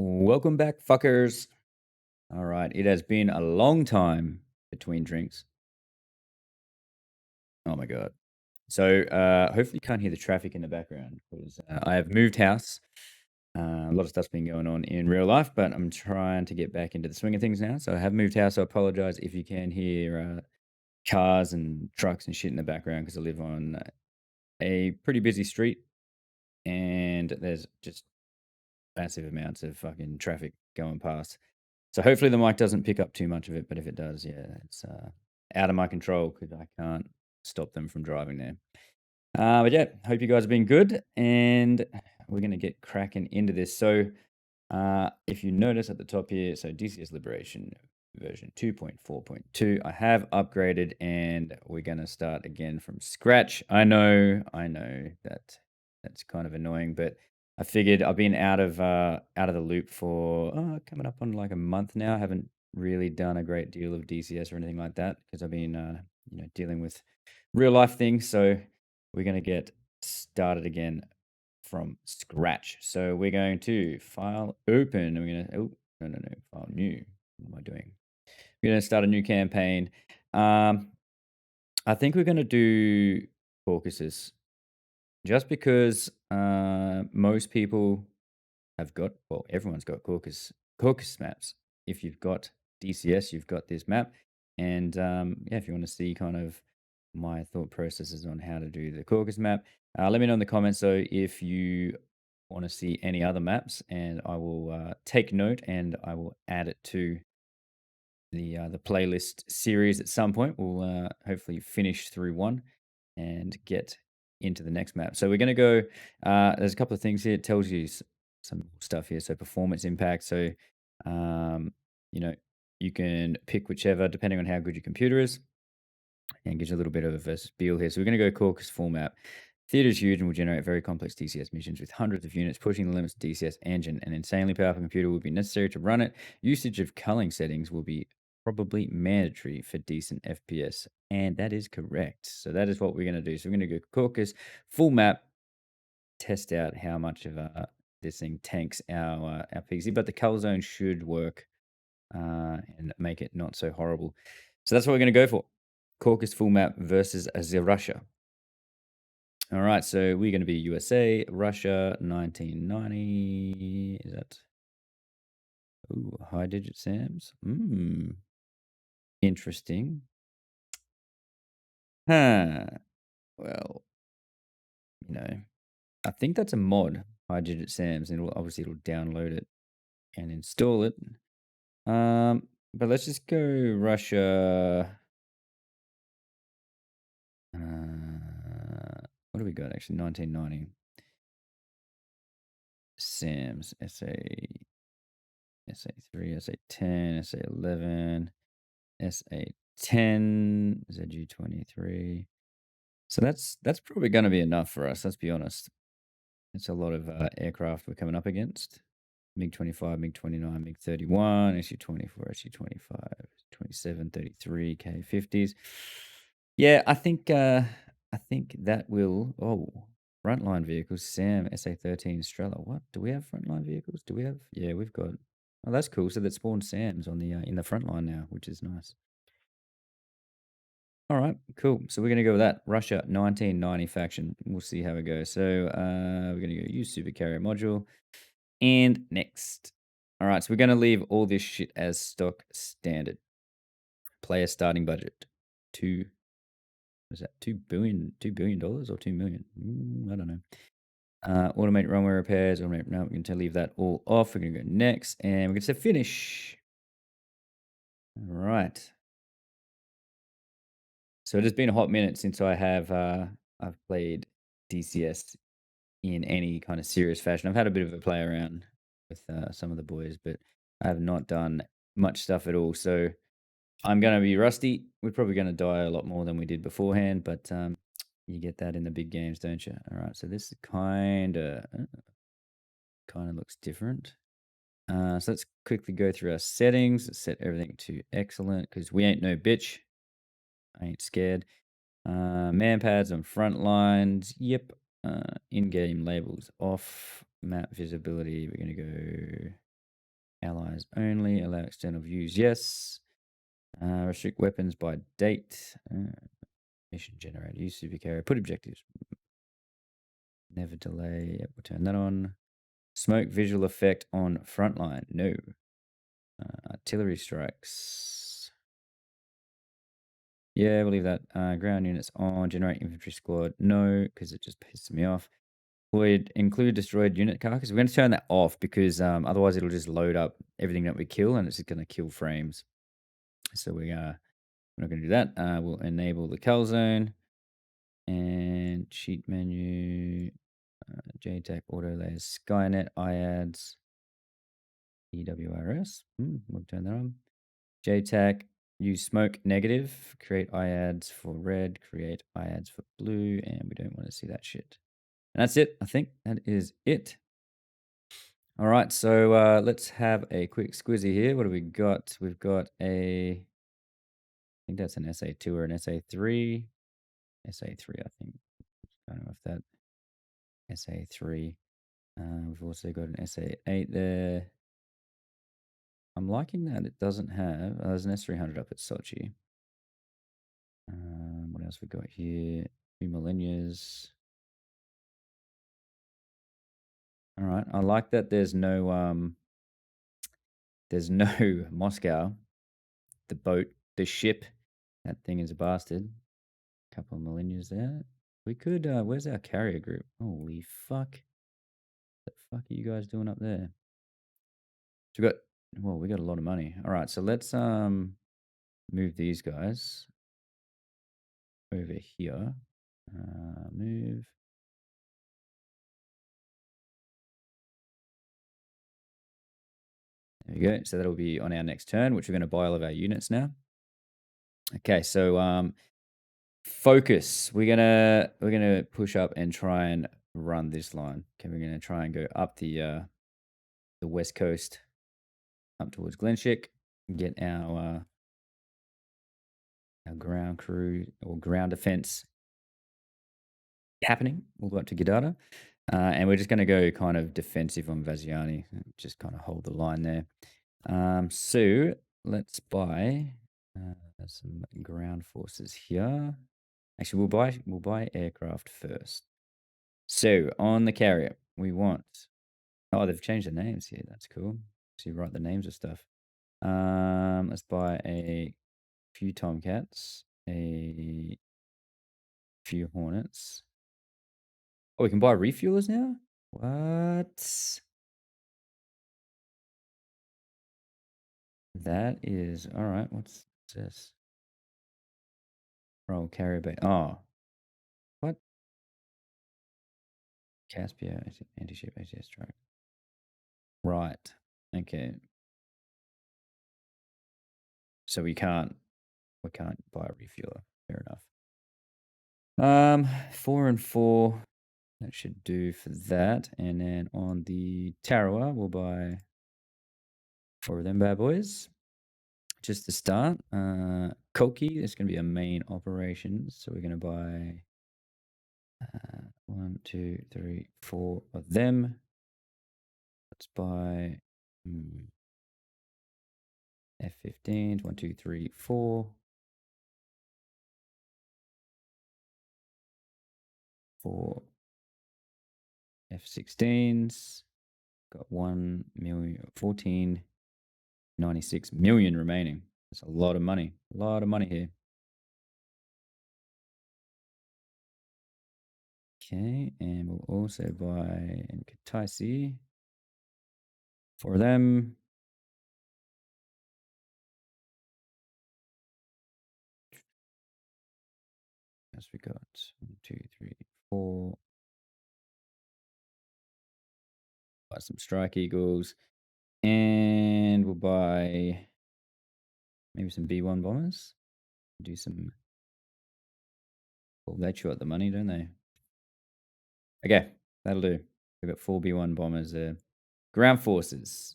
Welcome back, fuckers. All right, it has been a long time between drinks. Oh my god. So, hopefully you can't hear the traffic in the background because I have moved house. A lot of stuff's been going on in real life, but I'm trying to get back into the swing of things now. So I have moved house. I apologize if you can hear cars and trucks and shit in the background because I live on a pretty busy street and there's just massive amounts of fucking traffic going past. So hopefully the mic doesn't pick up too much of it, but if it does, yeah, it's out of my control because I can't stop them from driving there. But yeah, hope you guys have been good, and we're gonna get cracking into this. So if you notice at the top here, so DCS Liberation version 2.4.2, I have upgraded, and we're gonna start again from scratch. I know that that's kind of annoying, but I figured I've been out of the loop for coming up on like a month now. I haven't really done a great deal of DCS or anything like that because I've been dealing with real life things. So we're gonna get started again from scratch. So we're going to file open. And we're gonna no, file new. What am I doing? We're gonna start a new campaign. Um, I think we're gonna do Caucasus just because most people have got, well, everyone's got Caucasus maps. If you've got DCS, you've got this map. And yeah, if you want to see kind of my thought processes on how to do the Caucasus map, let me know in the comments. So if you want to see any other maps, and I will take note and I will add it to the playlist series at some point. We'll hopefully finish through one and get into the next map. So we're going to go. There's a couple of things here. It tells you some stuff here. So performance impact. So um, you know you can pick whichever depending on how good your computer is, and gives you a little bit of a spiel here. So we're going to go Caucasus full map. Theater is huge and will generate very complex DCS missions with hundreds of units, pushing the limits of DCS engine. An insanely powerful computer will be necessary to run it. Usage of culling settings will be probably mandatory for decent FPS. And that is correct. So that is what we're going to do. So we're going to go Caucasus, full map, test out how much of this thing tanks our PC. But the cull zone should work and make it not so horrible. So that's what we're going to go for. Caucasus full map versus Russia. All right, so we're going to be USA, Russia, 1990. Is that? Ooh, high digit SAMs. Interesting. Huh. Well, I think that's a mod, high digit SAMs, and it'll download it and install it. But let's just go Russia. What do we got actually? 1990. SAMs, SA3, SA10, SA11, SA10, ZG23. So that's probably going to be enough for us. Let's be honest. It's a lot of aircraft we're coming up against. MiG-25, MiG-29, MiG-31, SU-24, SU-25, 27, 33, K-50s. Yeah, I think that will. Oh, frontline vehicles. Sam SA-13 Strela. What do we have? Frontline vehicles? Do we have? Yeah, we've got. Oh, that's cool. So that spawned Sams on the in the front line now, which is nice. All right, cool. So we're gonna go with that. Russia 1990 faction. We'll see how it goes. So we're gonna go use supercarrier module. And next. All right, so we're going to leave all this shit as stock standard. Player starting budget. Was that $2 billion or 2 million? I don't know. Automate runway repairs. No, we're going to leave that all off. We're going to go next, and we're going to say finish. All right. So it has been a hot minute since I've played DCS in any kind of serious fashion. I've had a bit of a play around with some of the boys, but I have not done much stuff at all. So I'm going to be rusty. We're probably going to die a lot more than we did beforehand, but you get that in the big games, don't you? All right, so this kind of looks different. So let's quickly go through our settings. Let's set everything to excellent because we ain't no bitch. I ain't scared. Man pads on front lines. Yep. In-game labels off. Map visibility. We're going to go Allies only. Allow external views. Yes. Restrict weapons by date. Mission generator. Use supercarrier. Put objectives. Never delay. Yep, we'll turn that on. Smoke visual effect on frontline. No. Artillery strikes. Yeah, we'll leave that. Ground units on. Generate infantry squad. No, because it just pisses me off. Would include destroyed unit carcass. We're going to turn that off because otherwise it'll just load up everything that we kill and it's just going to kill frames. So we're not going to do that. We'll enable the cull zone and cheat menu, JTAC auto layers, Skynet, IADS, EWRS. We'll turn that on. JTAC, use smoke negative, create IADS for red, create IADS for blue, and we don't want to see that shit. And that's it. I think that is it. All right, so let's have a quick squizzy here. What do we got? We've got I think that's an SA2 or an SA3. SA3, I think. I don't know if that SA3. We've also got an SA8 there. I'm liking that it doesn't have. There's an S300 up at Sochi. What else we got here? 2 millennials. All right, I like that. There's no Moscow. The boat, the ship. That thing is a bastard. Couple of millennials there. We could. Where's our carrier group? Holy fuck! What the fuck are you guys doing up there? So we got. Well, we got a lot of money. All right, so let's move these guys over here. Move. There we go. So that'll be on our next turn, which we're going to buy all of our units now. Okay, so focus. We're gonna push up and try and run this line. Okay, we're gonna try and go up the west coast, up towards Glenshik, get our ground crew or ground defense happening. We'll go up to Gadara. And we're just going to go kind of defensive on Vaziani, just kind of hold the line there. So let's buy some ground forces here. Actually, we'll buy aircraft first. So on the carrier, we want. Oh, they've changed the names here. That's cool. So you write the names of stuff. Let's buy a few Tomcats, a few Hornets. Oh, we can buy refuelers now? What? That is all right. What's this? Roll carrier bay. Oh, what? Caspia anti-ship ATS strike. Right. Okay. So we can't buy a refueler. Fair enough. 4 and 4. That should do for that. And then on the Tarawa, we'll buy 4 of them bad boys. Just to start. Koki is going to be a main operation. So we're going to buy 1, 2, 3, 4 of them. Let's buy F-15s. 1, 2, 3, 4. 4 F-16s. Got 1 million, 14, 96 million remaining. That's a lot of money. A lot of money here. Okay, and we'll also buy in Kataisi for them. As we got 1, 2, 3, 4. Buy some Strike Eagles, and we'll buy maybe some B-1 bombers. Do some. Well, they chew up the money, don't they? Okay, that'll do. We've got 4 B-1 bombers there. Ground forces.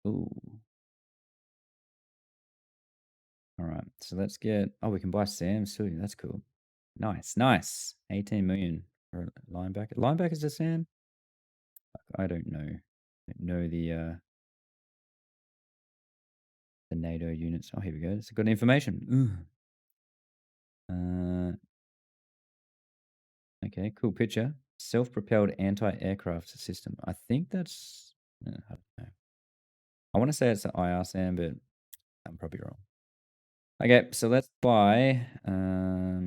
Ooh. All right, so let's get. Oh, we can buy Sam's too. That's cool. Nice, nice. 18 million for a linebacker. Linebackers are Sam? I don't know. I don't know the The NATO units. Oh, here we go. It's good information. Okay, cool picture. Self-propelled anti-aircraft system. I think that's. I don't know. I want to say it's an IR but I'm probably wrong. Okay, so let's buy a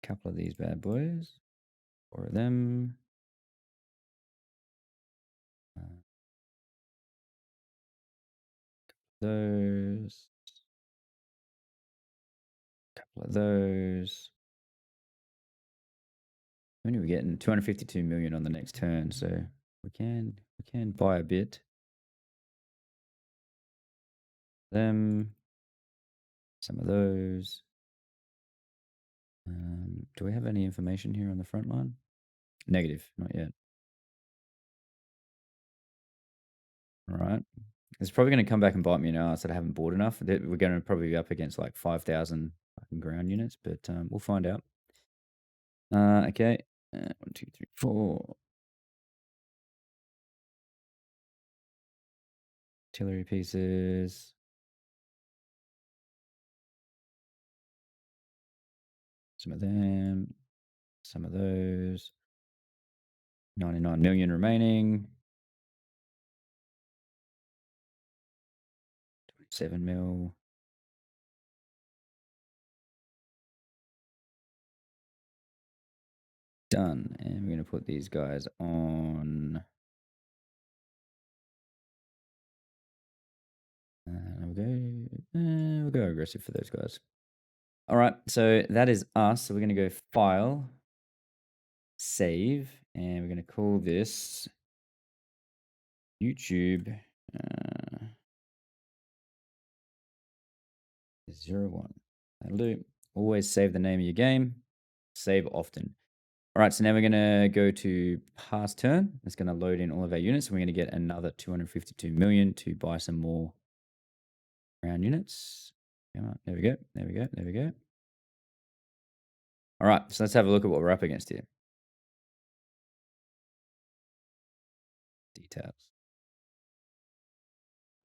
couple of these bad boys. 4 of them. Those. Couple of those. When are we getting? 252 million on the next turn, so we can buy a bit. Them. Some of those. Do we have any information here on the front line? Negative, not yet. All right. It's probably going to come back and bite me now. I said I haven't bought enough. We're going to probably be up against like 5,000 fucking ground units, but we'll find out. Okay. 1, 2, 3, 4. Artillery pieces. Some of them. Some of those. 99 million remaining. 27 mil. Done. And we're going to put these guys on. We'll go aggressive for those guys. All right, so that is us. So we're going to go File, Save, and we're going to call this YouTube 01. That'll do. Always save the name of your game. Save often. All right, so now we're going to go to past turn. It's going to load in all of our units. And we're going to get another 252 million to buy some more round units. Come on, there we go. There we go. There we go. All right, so let's have a look at what we're up against here.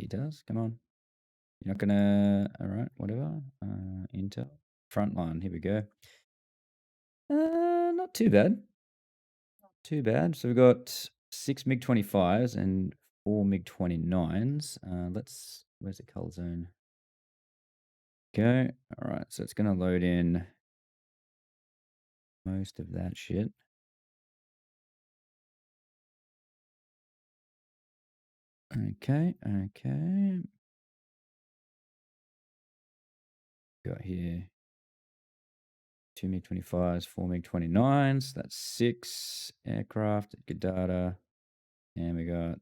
Details. Come on. You're not gonna. All right, whatever. Intel. Frontline. Here we go. Not too bad. Not too bad. So we've got 6 MiG-25s and 4 MiG-29s. Where's the color zone? Okay. All right. So it's gonna load in most of that shit. Okay. Got here 2 MiG-25s, 4 MiG-29s. That's 6 aircraft. Good data. And we got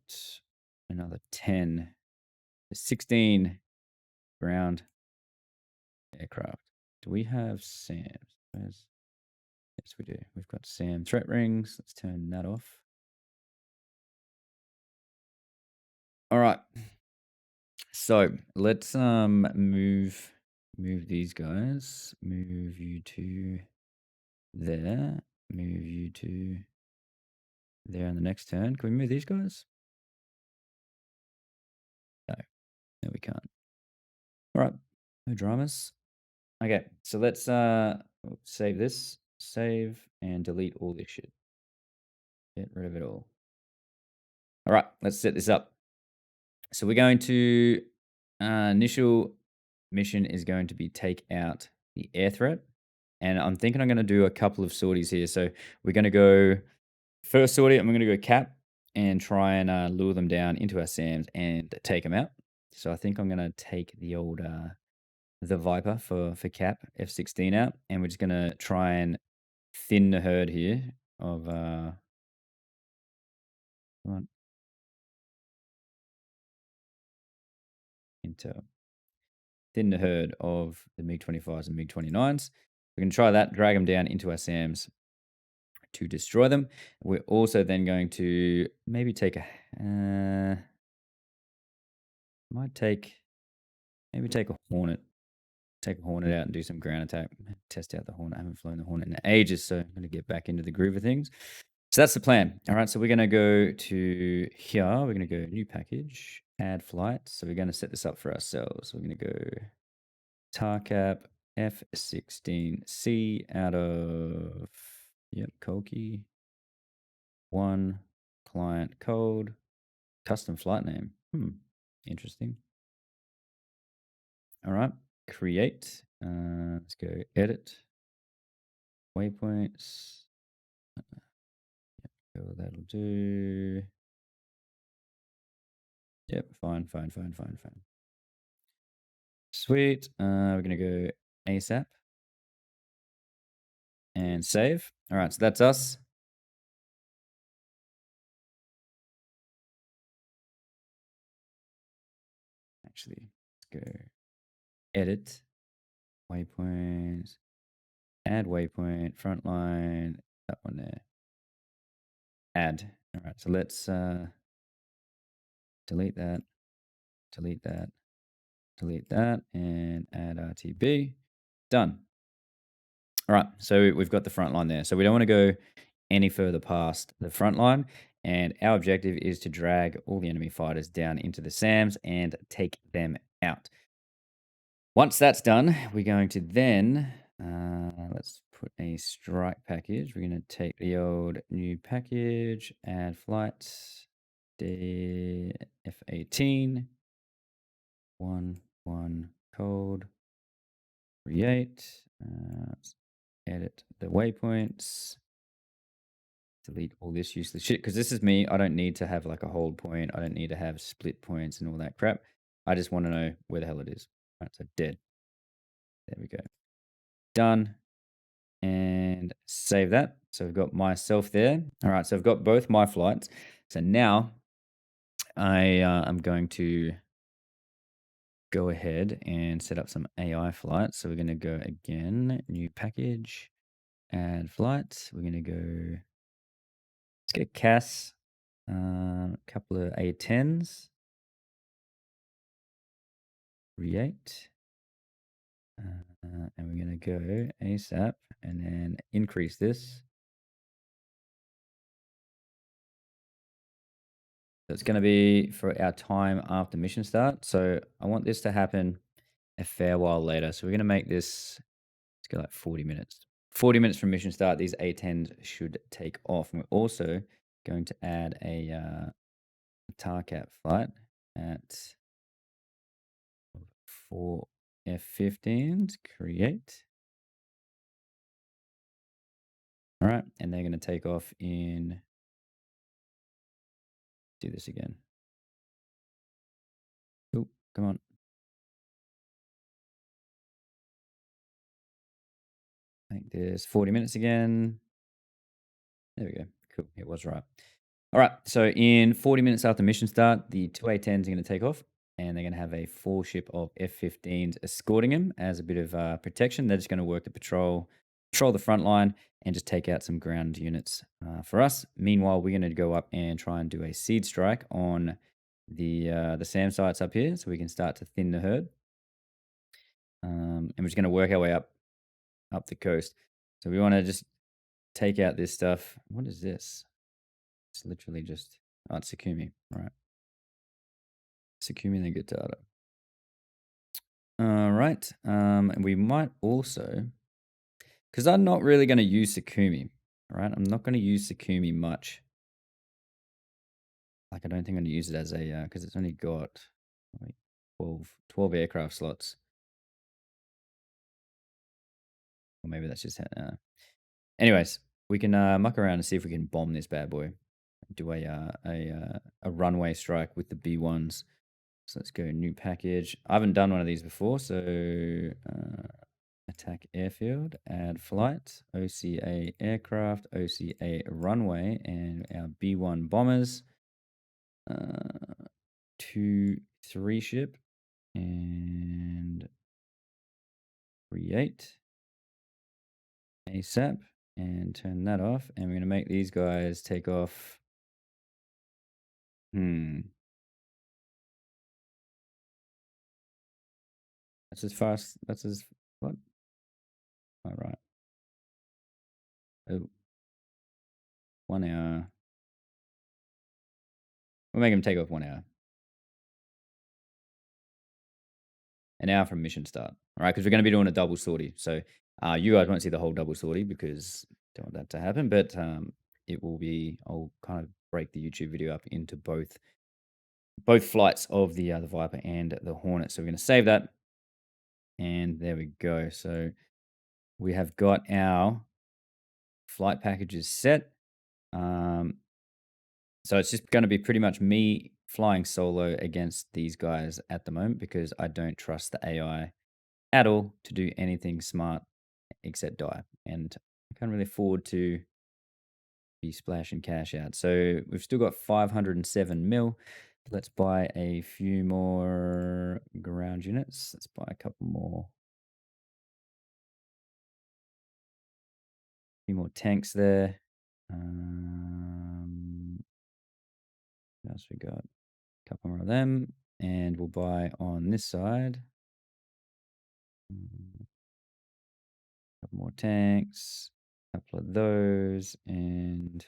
another 10. 16 ground aircraft. Do we have SAMs? Yes, we do. We've got SAM threat rings. Let's turn that off. All right. So let's move these guys. Move you to there. Move you to there on the next turn. Can we move these guys? No, we can't. All right. No dramas. Okay, so let's save this. Save and delete all this shit. Get rid of it all. All right, let's set this up. So we're going to initial mission is going to be take out the air threat. And I'm thinking I'm going to do a couple of sorties here. So we're going to go first sortie. I'm going to go cap and try and lure them down into our SAMs and take them out. So I think I'm going to take the old the Viper for cap F-16 out, and we're just going to try and thin the herd here of come on. Intel. Thin the herd of the MiG-25s and MiG-29s. We're going to try that, drag them down into our SAMs to destroy them. We're also then going to maybe take a maybe take a Hornet. Take a Hornet out and do some ground attack. Test out the Hornet. I haven't flown the Hornet in ages, so I'm going to get back into the groove of things. So that's the plan. All right, so we're going to go to here. We're going to go new package, add flight. So we're going to set this up for ourselves. We're going to go TARCAP F16C out of, yep, Colkey. One client code, custom flight name. Interesting. All right, create. Let's go edit. Waypoints. That'll do. Yep, fine. Sweet. We're gonna go ASAP and save. All right, so that's us. Actually, let's go edit waypoints, add waypoint, frontline, that one there. Add. All right, so let's delete that, delete that, delete that, and add RTB. Done. All right, so we've got the front line there. So we don't want to go any further past the front line. And our objective is to drag all the enemy fighters down into the SAMs and take them out. Once that's done, we're going to then, let's put a strike package. We're going to take the old new package, add flight, F18, 1 code, create, let's edit the waypoints, delete all this useless shit, because this is me. I don't need to have like a hold point. I don't need to have split points and all that crap. I just want to know where the hell it is. All right, so dead. There we go. Done. And save that. So we've got myself there. All right, so I've got both my flights. So now I am going to go ahead and set up some AI flights. So we're going to go again, new package, add flights. We're going to go, let's get CAS, a couple of A10s, create, and we're going to go ASAP and then increase this. So it's going to be for our time after mission start. So I want this to happen a fair while later. So we're going to make this, let's go like 40 minutes. 40 minutes from mission start, these A10s should take off. And we're also going to add a TARCAP flight at 4 F15s, create. All right, and they're going to take off in, do this again. Oh, come on. Make this 40 minutes again. There we go. Cool. It was right. All right. So in 40 minutes after mission start, the two A10s are going to take off and they're going to have a full ship of F15s escorting them as a bit of protection. They're just going to work the patrol the front line and just take out some ground units for us. Meanwhile, we're going to go up and try and do a seed strike on the SAM sites up here so we can start to thin the herd. And we're just going to work our way up the coast. So we want to just take out this stuff. What is this? It's literally just, oh, it's Sakumi. All right. Sakumi the Guitar. All right. And we might also, because I'm not really going to use Sakumi. All right. I'm not going to use Sakumi much. Like, I don't think I'm going to use it as a, because it's only got like 12 aircraft slots. Or maybe that's just, anyways, we can muck around and see if we can bomb this bad boy. Do a runway strike with the B1s. So let's go new package. I haven't done one of these before, so attack airfield, add flight, OCA aircraft, OCA runway, and our B1 bombers. 2-3 ship and create ASAP and turn that off. And we're going to make these guys take off. That's as fast. That's as what? All right. Oh, 1 hour. We'll make them take off 1 hour. an hour from mission start. All right, because we're going to be doing a double sortie. So you guys won't see the whole double sortie because I don't want that to happen. But it will be. I'll kind of break the YouTube video up into both flights of the Viper and the Hornet. So we're going to save that, and there we go. So we have got our flight packages set. So it's just going to be pretty much me flying solo against these guys at the moment because I don't trust the AI at all to do anything smart except die. And I can't really afford to be splashing cash out. So we've still got 507 mil. Let's buy a few more ground units. Let's buy a couple more. A few more tanks there. What else we got? A couple more of them. And we'll buy on this side. Couple more tanks. A couple of those. And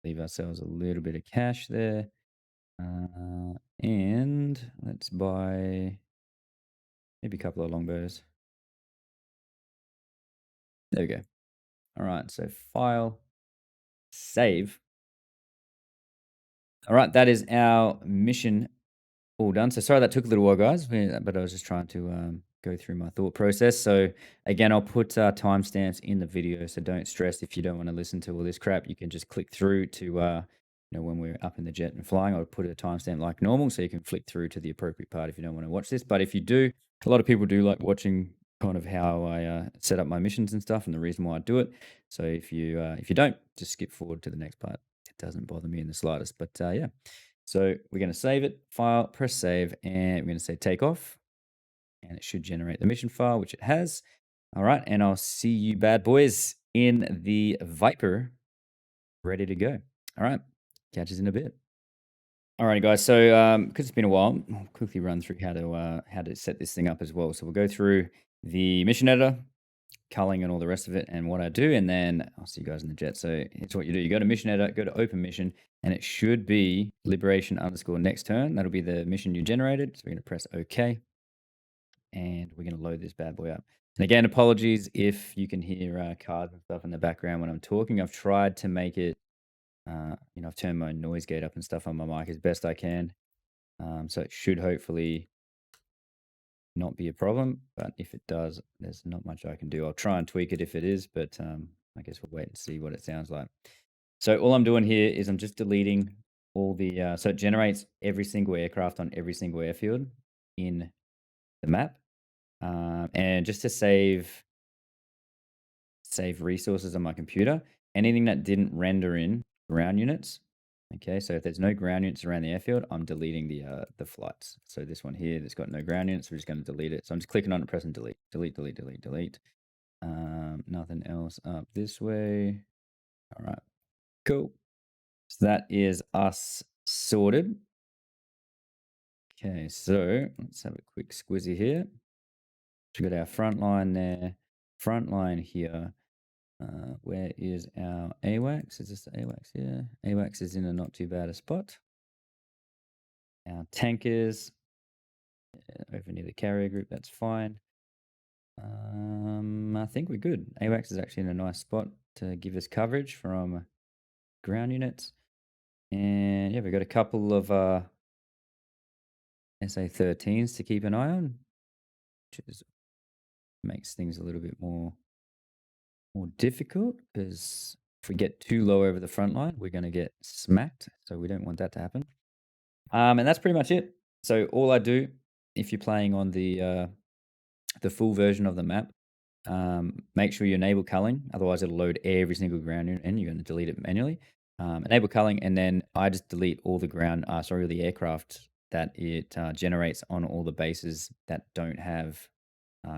leave ourselves a little bit of cash there. And let's buy maybe a couple of longbows. There we go. All right, so file, save. All right, that is our mission all done. So sorry that took a little while, guys, but I was just trying to go through my thought process. So again, I'll put timestamps in the video, so don't stress if you don't want to listen to all this crap. You can just click through to when we're up in the jet and flying. I'll put a timestamp like normal, so you can flick through to the appropriate part if you don't want to watch this. But if you do, a lot of people do like watching kind of how I set up my missions and stuff, and the reason why I do it. So if you don't, just skip forward to the next part. It doesn't bother me in the slightest. But yeah. So we're going to save it, file, press save, and we're going to say takeoff. And it should generate the mission file, which it has. All right, and I'll see you bad boys in the Viper, ready to go. All right, catch us in a bit. All right, guys. So because it's been a while, I'll quickly run through how to set this thing up as well. So we'll go through the mission editor, culling and all the rest of it, and what I do, and then I'll see you guys in the jet. So it's what you do. You go to mission editor, go to open mission, and it should be liberation underscore next turn. That'll be the mission you generated. So we're going to press OK, and we're going to load this bad boy up. And again, apologies if you can hear cars and stuff in the background when I'm talking. I've tried to make it, I've turned my noise gate up and stuff on my mic as best I can. So it should hopefully not be a problem, but if it does, there's not much I can do. I'll try and tweak it if it is, but I guess we'll wait and see what it sounds like. So all I'm doing here is I'm just deleting all the, so it generates every single aircraft on every single airfield in the map. And just to save resources on my computer, anything that didn't render in ground units. Okay, so if there's no ground units around the airfield, I'm deleting the flights. So this one here that's got no ground units, we're just going to delete it. So I'm just clicking on it, pressing delete, delete, delete, delete, delete. Nothing else up this way. All right, cool. So that is us sorted. Okay, so let's have a quick squizzy here. We've got our front line there, front line here. Where is our AWACS? Is this the AWACS here? AWACS is in a not too bad a spot. Our tankers over near the carrier group, that's fine. I think we're good. AWACS is actually in a nice spot to give us coverage from ground units. And yeah, we've got a couple of SA-13s to keep an eye on, which makes things a little bit more difficult because if we get too low over the front line, we're going to get smacked. So we don't want that to happen. And that's pretty much it. So all I do, if you're playing on the full version of the map, make sure you enable culling. Otherwise, it'll load every single ground unit, and you're going to delete it manually. Enable culling, and then I just delete all the aircraft that it generates on all the bases that don't have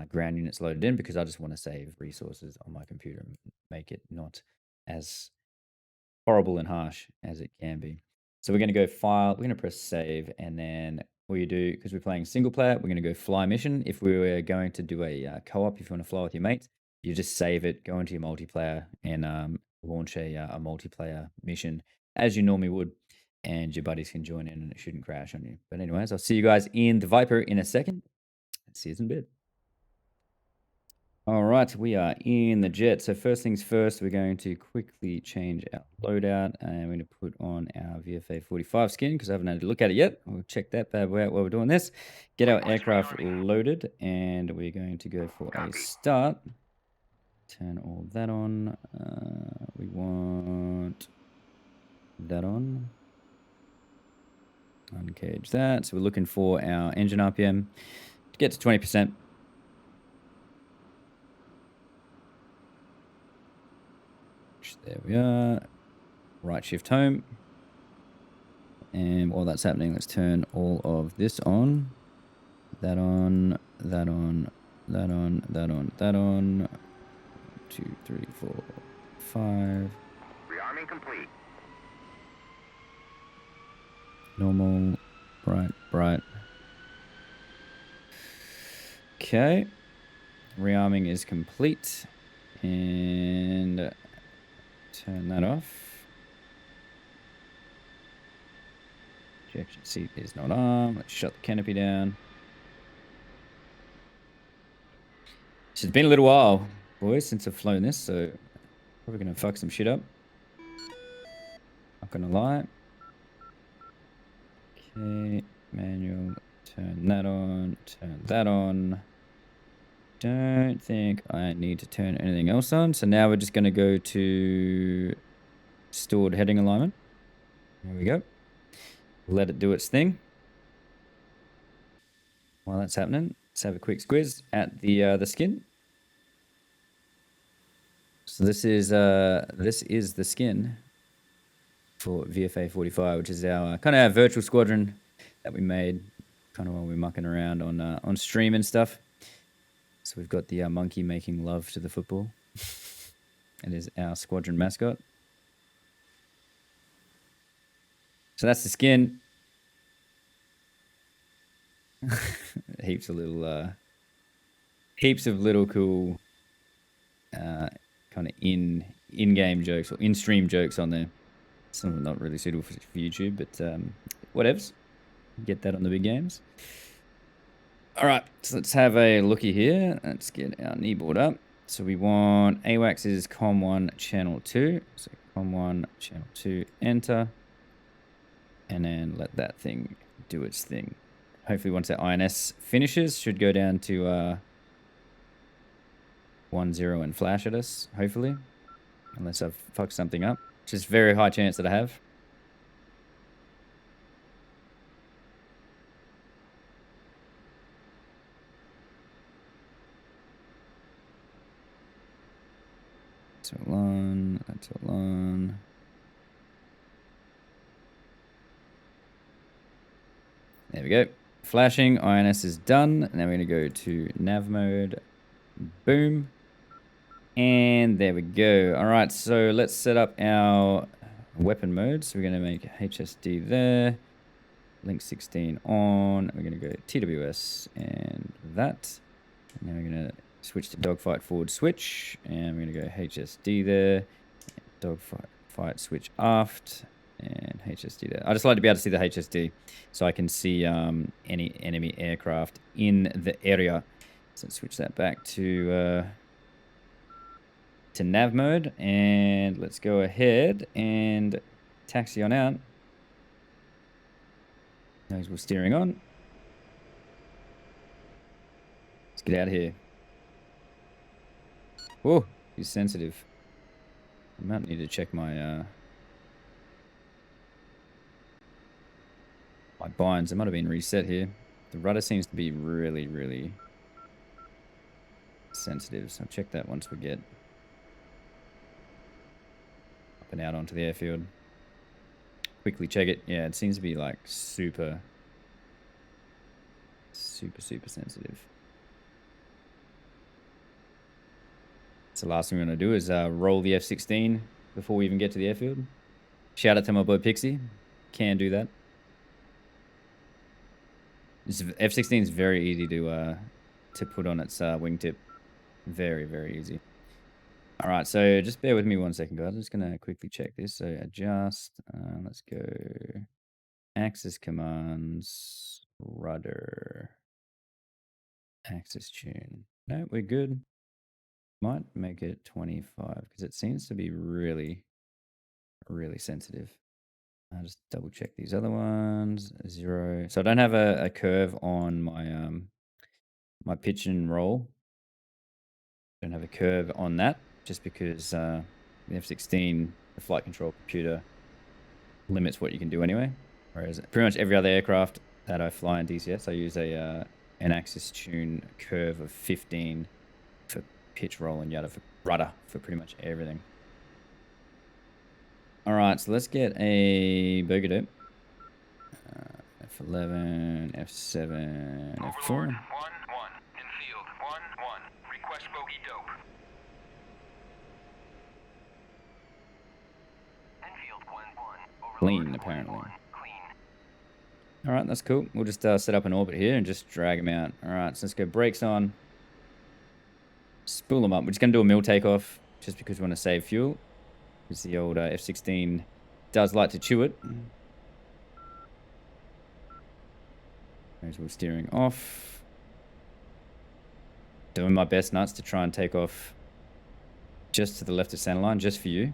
ground units loaded in, because I just want to save resources on my computer and make it not as horrible and harsh as it can be. So we're going to go file, we're going to press save, and then all you do, because we're playing single player, we're going to go fly mission. If we were going to do a co-op, if you want to fly with your mates, You just save it, go into your multiplayer, and launch a multiplayer mission as you normally would, and your buddies can join in, and it shouldn't crash on you. But anyways, I'll see you guys in the Viper in a second. See you in a bit. All right, we are in the jet. So first things first, we're going to quickly change our loadout, and we're going to put on our VFA 45 skin because I haven't had a look at it yet. We'll check that bad boy out while we're doing this. Get our aircraft loaded, and we're going to go for a start. Turn all that on. We want that on. Uncage that. So we're looking for our engine RPM to get to 20%. There we are. Right shift home. And while that's happening, let's turn all of this on. That on, that on, that on, that on, that on. 2, 3, 4, 5. Rearming complete. Normal. Bright, bright. Okay. Rearming is complete. And turn that off. Ejection seat is not on. Let's shut the canopy down. It's been a little while, boys, since I've flown this, so probably gonna fuck some shit up. Not gonna lie. Okay, manual. Turn that on. Turn that on. Don't think I need to turn anything else on. So now we're just going to go to stored heading alignment. There we go. Let it do its thing. While that's happening, let's have a quick squiz at the skin. So this is the skin for VFA 45, which is our kind of our virtual squadron that we made kind of while we're mucking around on stream and stuff. So we've got the monkey making love to the football. It is our squadron mascot. So that's the skin. heaps of little cool kind of in-game jokes or in-stream jokes on there. Some of them not really suitable for YouTube, but whatevs. Get that on the big games. All right, so let's have a looky here. Let's get our kneeboard up. So we want AWACS is COM1 channel 2. So COM1 channel 2, enter. And then let that thing do its thing. Hopefully once that INS finishes, should go down to 1-0 and flash at us, hopefully. Unless I've fucked something up, which is very high chance that I have. That's all on, that's all on. There we go. Flashing, INS is done. And then we're going to go to nav mode. Boom. And there we go. All right, so let's set up our weapon mode. So we're going to make HSD there. Link 16 on. We're going to go TWS and that. And then we're going to switch to dogfight forward switch. And we're going to go HSD there. Dogfight switch aft. And HSD there. I just like to be able to see the HSD so I can see any enemy aircraft in the area. So let's switch that back to nav mode, and let's go ahead and taxi on out. Nose wheel steering on. Let's get out of here. Whoa, he's sensitive. I might need to check my my binds. It might have been reset here. The rudder seems to be really, really sensitive. So I'll check that once we get up and out onto the airfield. Quickly check it. Yeah, it seems to be like super sensitive. So the last thing we're going to do is roll the F-16 before we even get to the airfield. Shout out to my boy Pixie. Can do that. F-16 is very easy to put on its wingtip. Very, very easy. All right, so just bear with me 1 second, guys. I'm just going to quickly check this. So adjust, let's go axis commands, rudder, axis tune. No, we're good. Might make it 25 because it seems to be really, really sensitive. I'll just double check these other ones. 0. So I don't have a curve on my my pitch and roll. Don't have a curve on that just because the F-16, the flight control computer limits what you can do anyway. Whereas pretty much every other aircraft that I fly in DCS, I use a an axis tune curve of 15 for pitch, roll, and yada for rudder for pretty much everything. All right, so let's get a burger dope. F11, F7, F4. 1-1, in field, 1-1, request bogey dope. Enfield 1-1, Clean, apparently. clean. All right, that's cool. We'll just set up an orbit here and just drag them out. All right, so let's go brakes on. Spool them up. We're just going to do a mill takeoff just because we want to save fuel. Because the old F-16 does like to chew it. We're steering off. Doing my best nuts to try and take off just to the left of center line, just for you.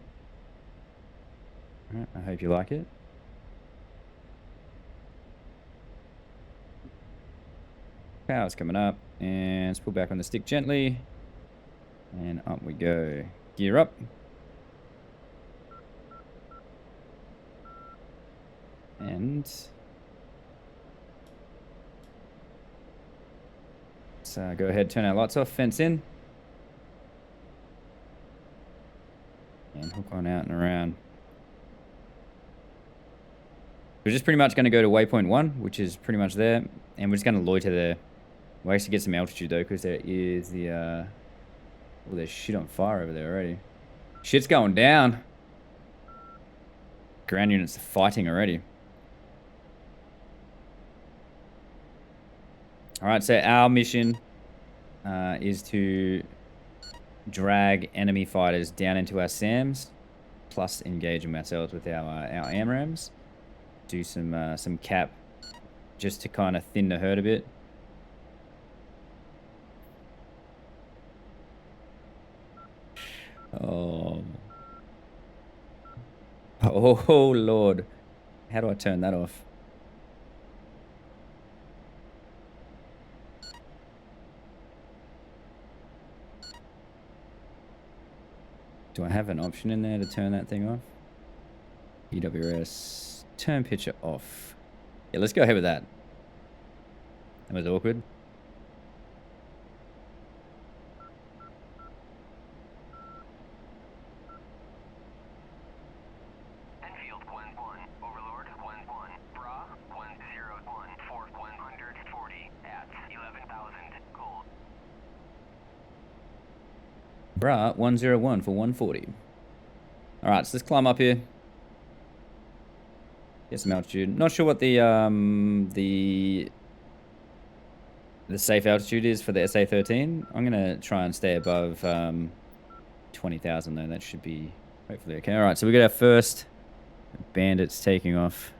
All right, I hope you like it. Power's coming up, and let's pull back on the stick gently. And up we go. Gear up. And let's go ahead, turn our lights off, fence in. And hook on out and around. We're just pretty much going to go to waypoint 1, which is pretty much there. And we're just going to loiter there. We'll actually get some altitude though, because there is the... oh, there's shit on fire over there already. Shit's going down. Ground units are fighting already. Alright, so our mission is to drag enemy fighters down into our SAMs, plus engage them ourselves with our AMRAAMs. Do some cap just to kind of thin the herd a bit. Oh. Oh, Lord. How do I turn that off? Do I have an option in there to turn that thing off? EWS. Turn picture off. Yeah, let's go ahead with that. That was awkward. Enfield 1-1, Overlord 1-1, Bra 101, Fort 140 at 11,000 gold. Bra 101 for 140. Alright, so let's climb up here. Get some altitude. Not sure what the safe altitude is for the SA-13. I'm gonna try and stay above 20,000 though. That should be hopefully okay. All right, so we got our first bandits taking off.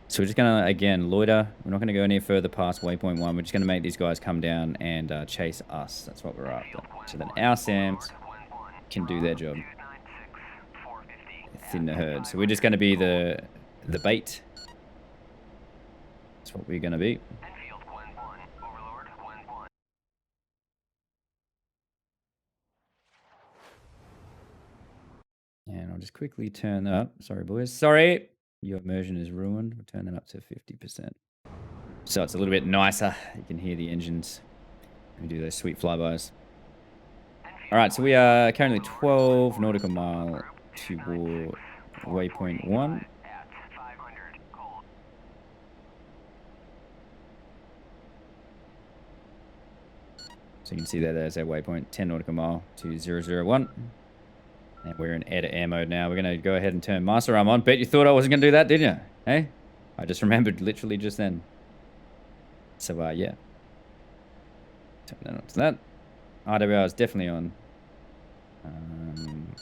So we're just gonna again loiter. We're not gonna go any further past waypoint 1. We're just gonna make these guys come down and chase us. That's what we're after. So that our SAMs can do their job. Thin the herd. So we're just gonna be the bait. That's what we're gonna be. Enfield 1-1, Overlord 1-1. And I'll just quickly turn that up. Sorry, boys. Sorry. Your immersion is ruined. We'll turn that up to 50%. So it's a little bit nicer. You can hear the engines. We do those sweet flybys. All right, so we are currently 12 nautical mile toward waypoint 1. So you can see that there's our waypoint, 10 nautical mile to 001. And we're in air-to-air mode now. We're going to go ahead and turn master arm on. Bet you thought I wasn't going to do that, didn't you? Hey? I just remembered literally just then. So, yeah. Turn that on to that. RWR is definitely on. Um,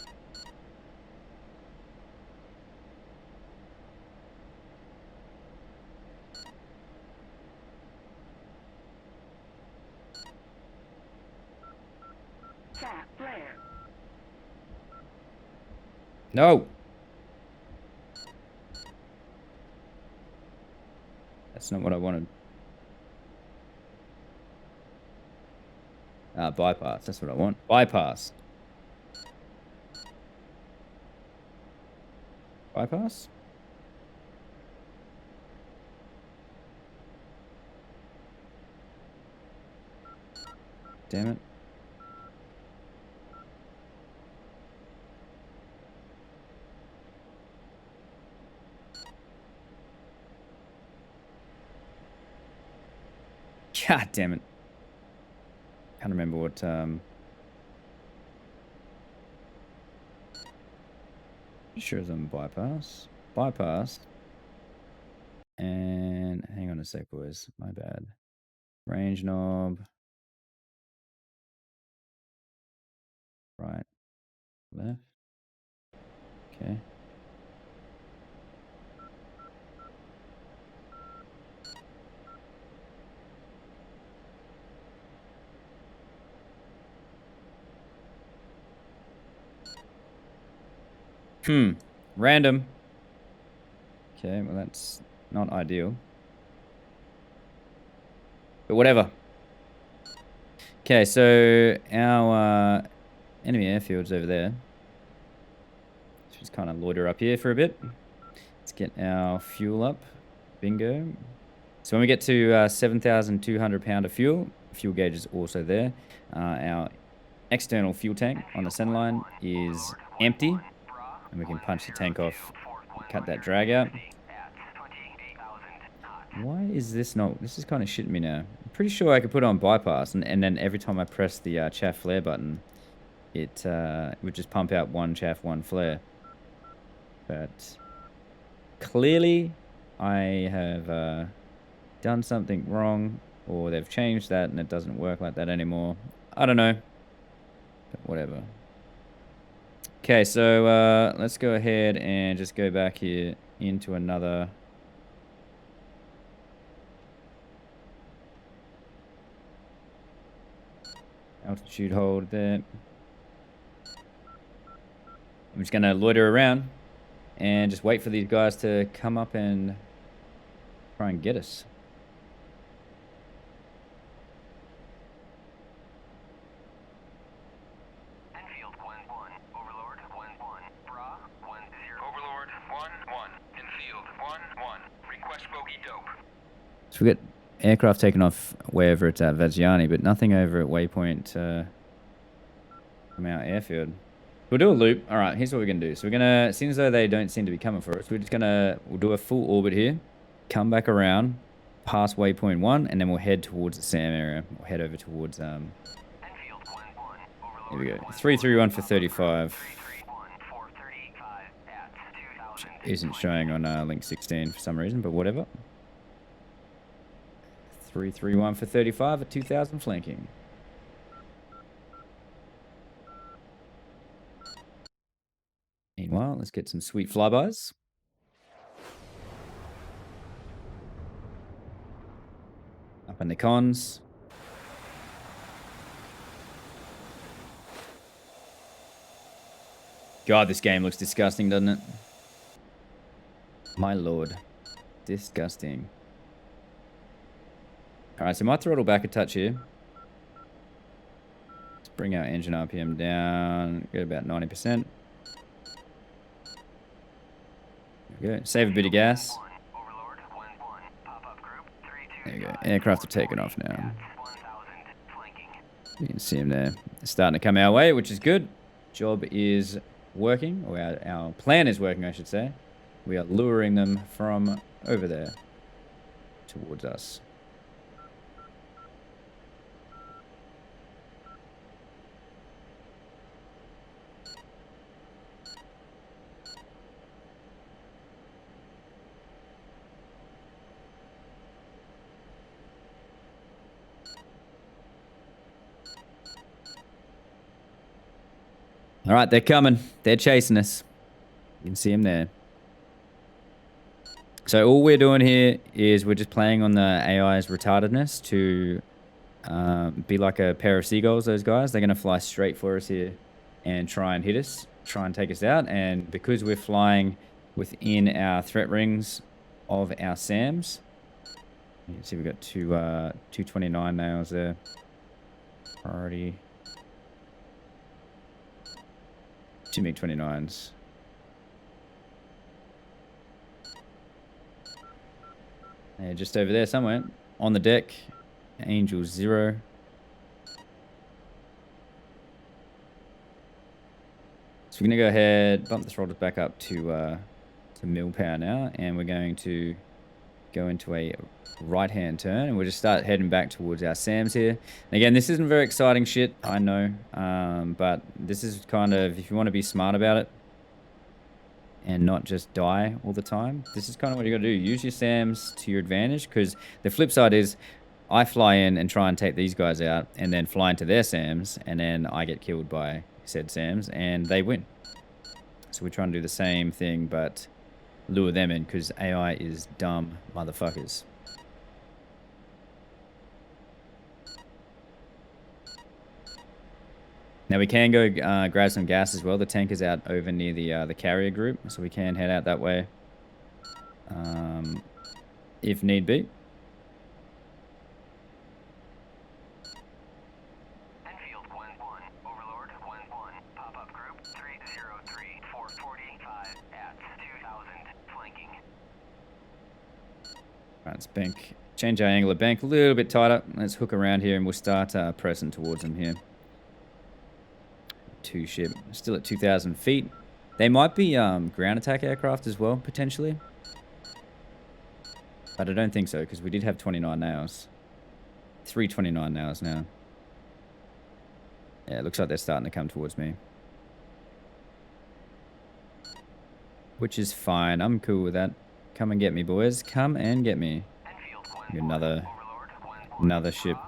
no! That's not what I wanted. Bypass. That's what I want. Bypass. Bypass? Damn it. God damn it. Can't remember what, sure it's on bypass. Bypass. And hang on a sec, boys. My bad. Range knob. Right. Left. Okay. Random. Okay, well that's not ideal. But whatever. Okay, so our enemy airfield's over there. Let's just kind of loiter up here for a bit. Let's get our fuel up. Bingo. So when we get to 7,200 pound of fuel gauge is also there. Our external fuel tank on the center line is empty. And we can punch the tank off, cut that drag out. Why is this not... This is kind of shitting me now. I'm pretty sure I could put it on bypass, and then every time I press the chaff flare button, it would just pump out one chaff, one flare. But clearly, I have done something wrong, or they've changed that, and it doesn't work like that anymore. I don't know. But whatever. Okay, so let's go ahead and just go back here into another... altitude hold there. I'm just going to loiter around and just wait for these guys to come up and try and get us. Enfield 1-1, Overlord 1-1, Bra 1-0. Overlord 1-1, Enfield 1-1, request bogey dope. So we get aircraft taken off wherever it's at Vagiani, but nothing over at waypoint from our airfield. We'll do a loop. All right, here's what we're going to do. So we're going to, seeing as though they don't seem to be coming for us, we're just going to, we'll do a full orbit here, come back around, past waypoint 1, and then we'll head towards the SAM area. We'll head over towards, here we go, 331 for 35. Isn't showing on link 16 for some reason, but whatever. 331 for 35 at 2,000 flanking. Meanwhile, let's get some sweet flybys. Up in the cons. God, this game looks disgusting, doesn't it? My lord. Disgusting. Alright, so I might throttle back a touch here. Let's bring our engine RPM down. Get about 90%. There we go. Save a bit of gas. There you go. Aircraft are taking off now. You can see them there. They're starting to come our way, which is good. Job is working, or our plan is working, I should say. We are luring them from over there towards us. All right, they're coming. They're chasing us. You can see them there. So all we're doing here is we're just playing on the AI's retardedness to be like a pair of seagulls, those guys. They're going to fly straight for us here and try and hit us, try and take us out. And because we're flying within our threat rings of our SAMs, you can see we've got 229 nails there. Priority. 2 MiG-29s. Yeah, just over there somewhere. On the deck. Angel 0. So we're going to go ahead, bump the throttles back up to mil power now. And we're going to go into a right-hand turn. And we'll just start heading back towards our SAMs here. And again, this isn't very exciting shit, I know. But this is kind of, if you want to be smart about it, and not just die all the time, this is kind of what you got to do. Use your SAMs to your advantage, because the flip side is I fly in and try and take these guys out and then fly into their SAMs, and then I get killed by said SAMs and they win. So we're trying to do the same thing but lure them in, because AI is dumb motherfuckers. Now we can go grab some gas as well. The tank is out over near the carrier group, so we can head out that way if need be. Enfield 1-1, Overlord 1-1, pop-up group 303-445 at 2000, flanking. Alright, let's bank. Change our angle of bank a little bit tighter. Let's hook around here and we'll start pressing towards them here. 2 ship, still at 2,000 feet. They might be ground attack aircraft as well, potentially. But I don't think so, because we did have 29 nails. 329 nails now. Yeah, it looks like they're starting to come towards me. Which is fine. I'm cool with that. Come and get me, boys. Come and get me. Another ship.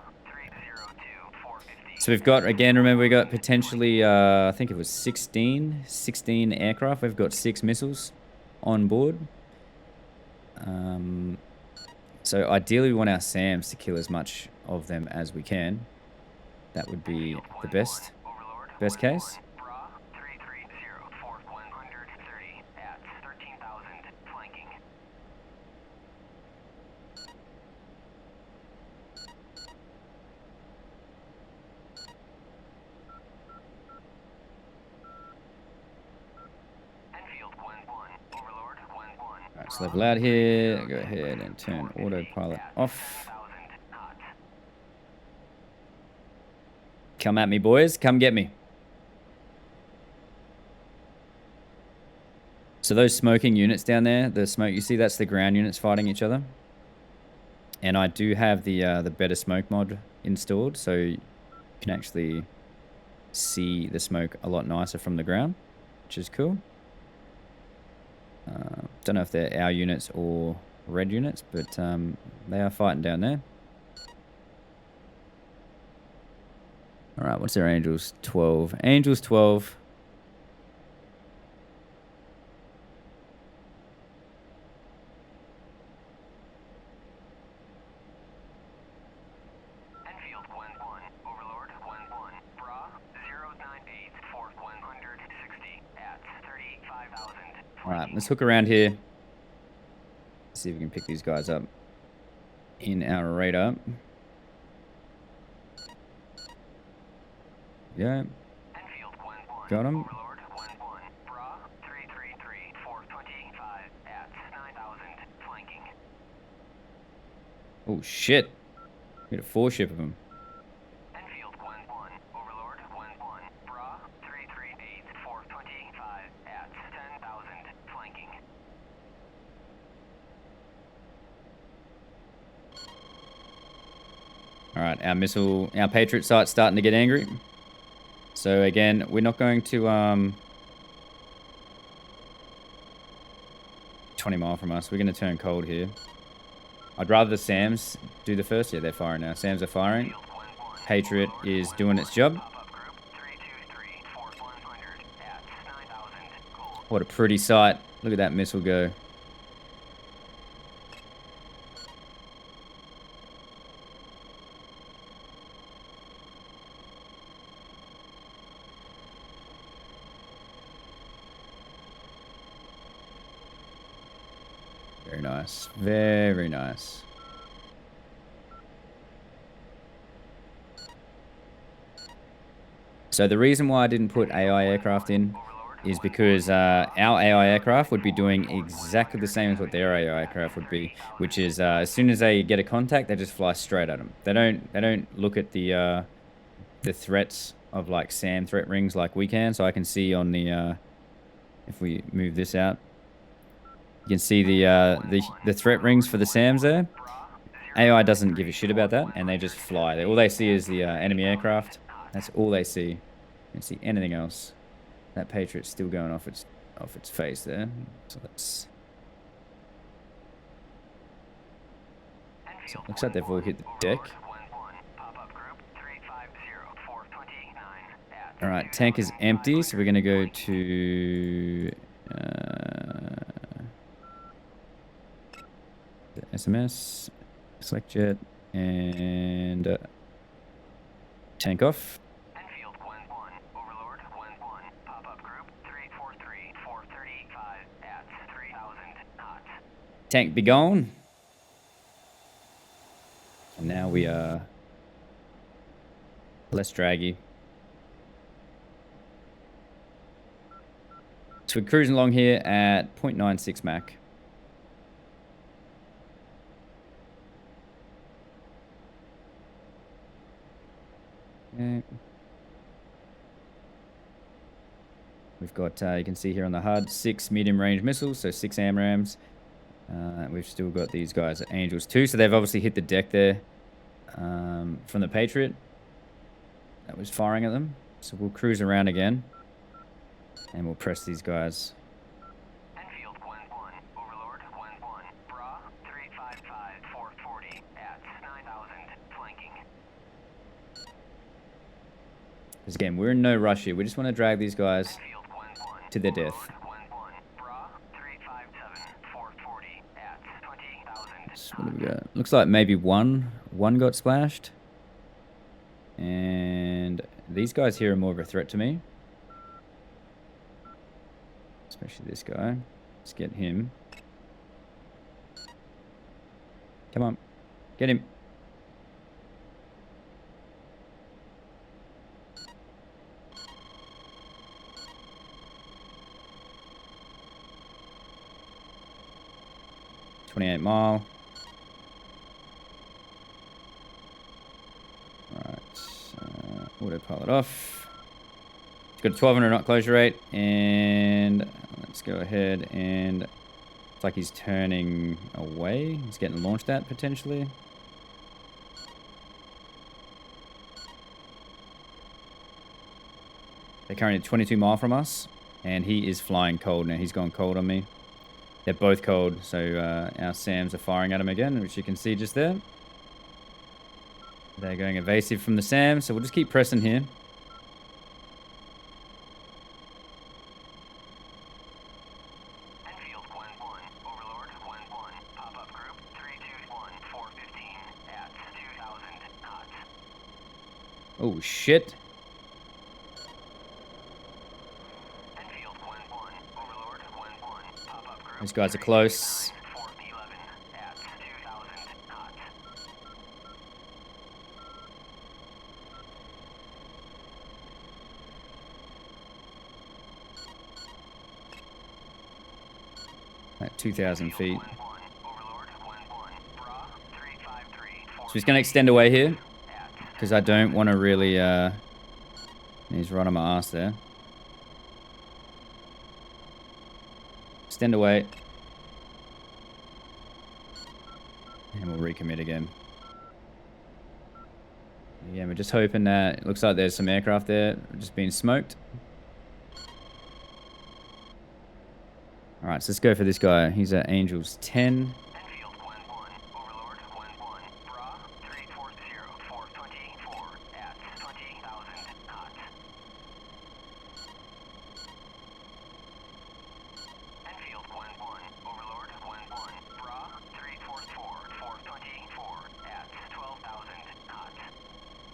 So we've got, again, remember we got potentially, I think it was 16 aircraft. We've got 6 missiles on board. So ideally we want our SAMs to kill as much of them as we can. That would be the best case. Alright, so level out here. Go ahead and turn autopilot off. Come at me, boys. Come get me. So those smoking units down there, the smoke you see, that's the ground units fighting each other. And I do have the better smoke mod installed, so you can actually see the smoke a lot nicer from the ground, which is cool. Don't know if they're our units or red units, but they are fighting down there. Alright, what's their Angels? 12. Angels 12. Enfield 1-1, Overlord 1-1, Bra 098 for 160 at 35,000. Alright, let's hook around here. See if we can pick these guys up in our radar. Yeah. Got him. Oh shit. We got a 4 ship of them. Enfield 1-1, Overlord 1-1, Bra 338 425 at 10,000, flanking. Alright, our Patriot site's starting to get angry. So again, we're not going to 20 mile from us. We're going to turn cold here. I'd rather the SAMs do the first. Yeah, they're firing now. SAMs are firing. Patriot is doing its job. What a pretty sight. Look at that missile go. Very nice. Very nice. So the reason why I didn't put AI aircraft in is because our AI aircraft would be doing exactly the same as what their AI aircraft would be, which is as soon as they get a contact, they just fly straight at them. They don't look at the threats of like SAM threat rings like we can. So I can see on the if we move this out, you can see the threat rings for the SAMs there. AI doesn't give a shit about that, and they just fly. All they see is the enemy aircraft. That's all they see. They don't see anything else. That Patriot's still going off its face there. So let's. So it looks like they've all hit the deck. All right, tank is empty, so we're gonna go to the SMS, select jet, and tank off. Tank be gone. And now we are less draggy. So we're cruising along here at 0.96 Mach. Okay. We've got, you can see here on the HUD, 6 medium range missiles, so 6 AMRAAMs. We've still got these guys at Angels too, so they've obviously hit the deck there from the Patriot that was firing at them. So we'll cruise around again and we'll press these guys. Enfield 1-1, Overlord 1-1, Bra 355, 440 at 9,000, flanking. Because again, we're in no rush here. We just want to drag these guys to their death. So what do we got? Looks like maybe one got splashed. And these guys here are more of a threat to me. Especially this guy. Let's get him. Come on. Get him. .28 mile. Autopilot off. It's got a 1200 knot closure rate, and let's go ahead and it's like he's turning away. He's getting launched at potentially. They're currently 22 mile from us, and he is flying cold now. He's gone cold on me. They're both cold, so our SAMs are firing at him again, which you can see just there. They're going evasive from the SAM, so we'll just keep pressing here. Enfield 1-1, Overlord 1-1, pop-up group 321, 415 at 2,000 knots. Oh shit. Enfield 1-1, Overlord 1-1, pop-up group. These guys are close. 411 at 2,000 knots. At 2,000 feet. So he's going to extend away here. Because I don't want to really... he's right on my ass there. Extend away. And we'll recommit again. Yeah, we're just hoping that... It looks like there's some aircraft there just being smoked. Alright, so let's go for this guy. He's at Angels 10. Enfield 1-1, Overlord 1-1, Bra 340, 424 at 20,000 knots.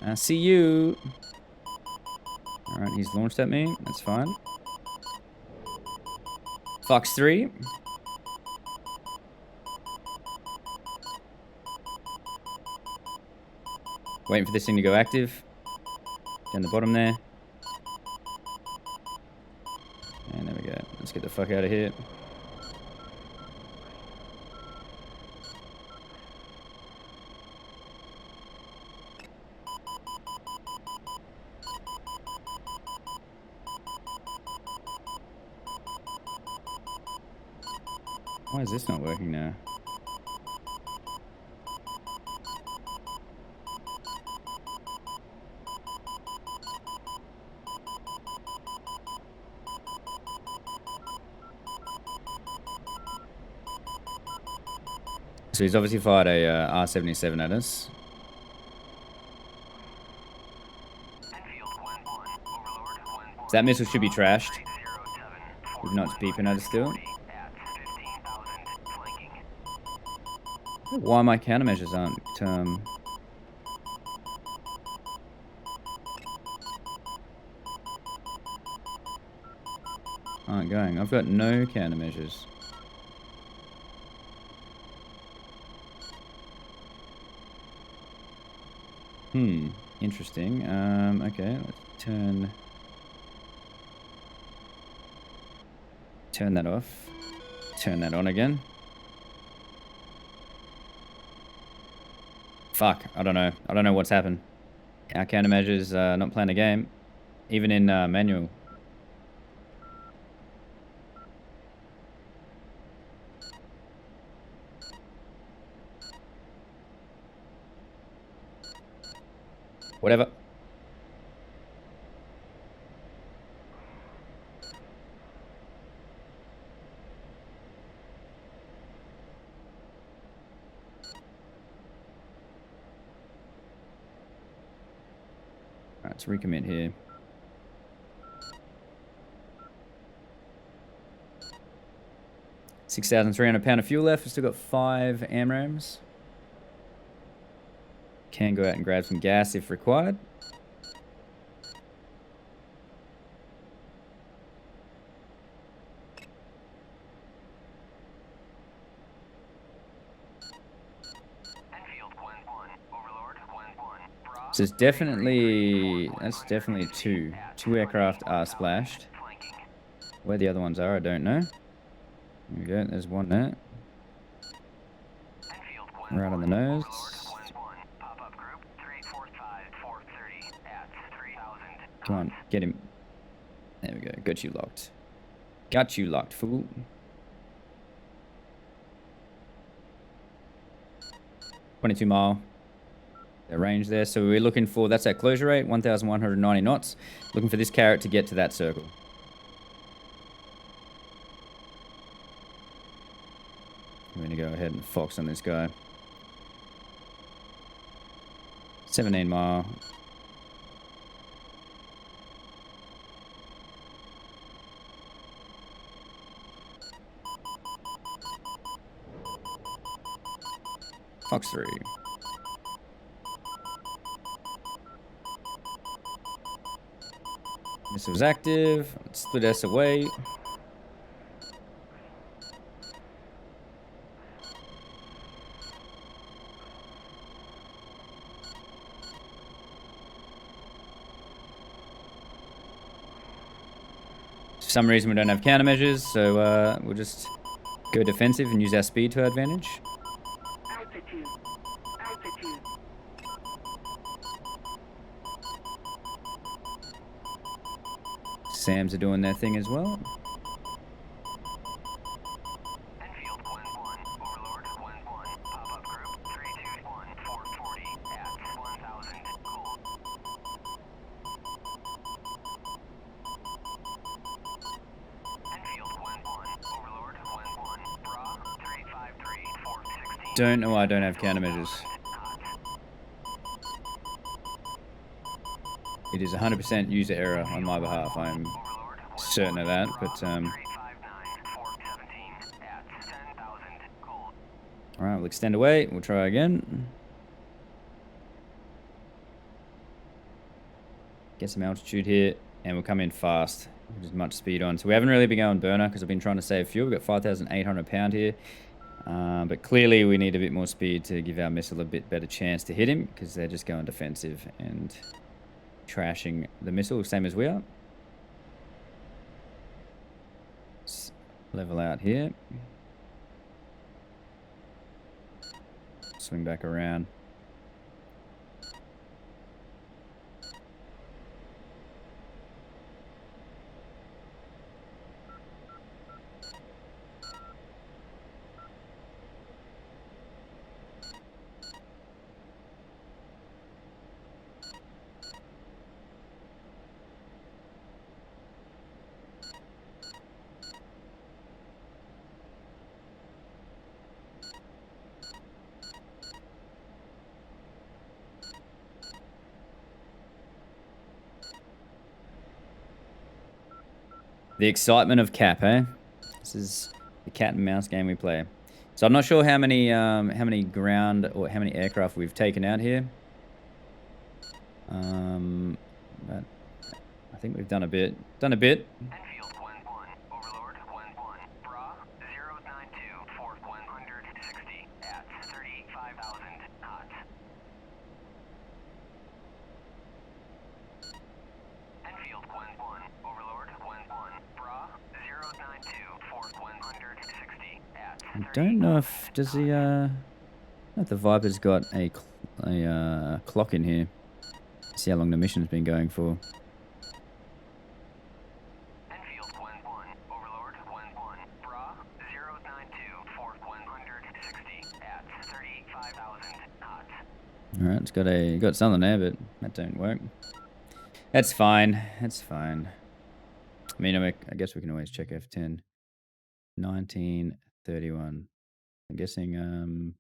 I see you. Alright, he's launched at me. That's fine. Fox 3. Waiting for this thing to go active. Down the bottom there. And there we go. Let's get the fuck out of here. Why is this not working now? So he's obviously fired a R-77 at us. So that missile should be trashed. If not, it's beeping at us still. Why my countermeasures aren't going. I've got no countermeasures. Interesting. Okay, let's turn that off. Turn that on again. Fuck, I don't know. I don't know what's happened. Our countermeasures not playing the game, even in manual. Whatever. Alright, let's recommit here. £6,300 of fuel left. We've still got 5 AMRAMs. Can go out and grab some gas if required. So it's definitely, that's definitely 2. 2 aircraft are splashed. Where the other ones are, I don't know. There we go, there's one there. Right on the nose. Come on, get him. There we go, got you locked. Got you locked, fool. .22 mile. The range there, so we're looking for, that's our closure rate, 1,190 knots. Looking for this carrot to get to that circle. I'm going to go ahead and fox on this guy. 17 mile. Fox 3. This was active. Let's split S away. For some reason we don't have countermeasures, so we'll just go defensive and use our speed to our advantage. Sams are doing their thing as well. Don't know why I don't have countermeasures. It is 100% user error on my behalf. I'm certain of that, but alright, we'll extend away. We'll try again. get some altitude here, and we'll come in fast with as much speed on. So we haven't really been going burner because I've been trying to save fuel. We've got 5,800 pound here. But clearly we need a bit more speed to give our missile a bit better chance to hit him because they're just going defensive and trashing the missile, same as we are. Let's level out here. Swing back around. The excitement of cap, eh? This is the cat and mouse game we play. So I'm not sure how many ground or how many aircraft we've taken out here. But I think we've done a bit. Enfield 1-1, Overlord 1-1, Bra 092, Fort 160 at 35,000 knots. Enfield 1-1, Overlord 1-1, Bra 092, Fort 160 at I don't know if does the I don't know if the Viper's got a clock in here. See how long the mission's been going for. Enfield 1-1, Overlord 1-1, Bra 092, Fort 160 at 35,000 knots. All right, it's got something there, but that don't work. That's fine. That's fine. I mean, I guess we can always check F10. 1931. I'm guessing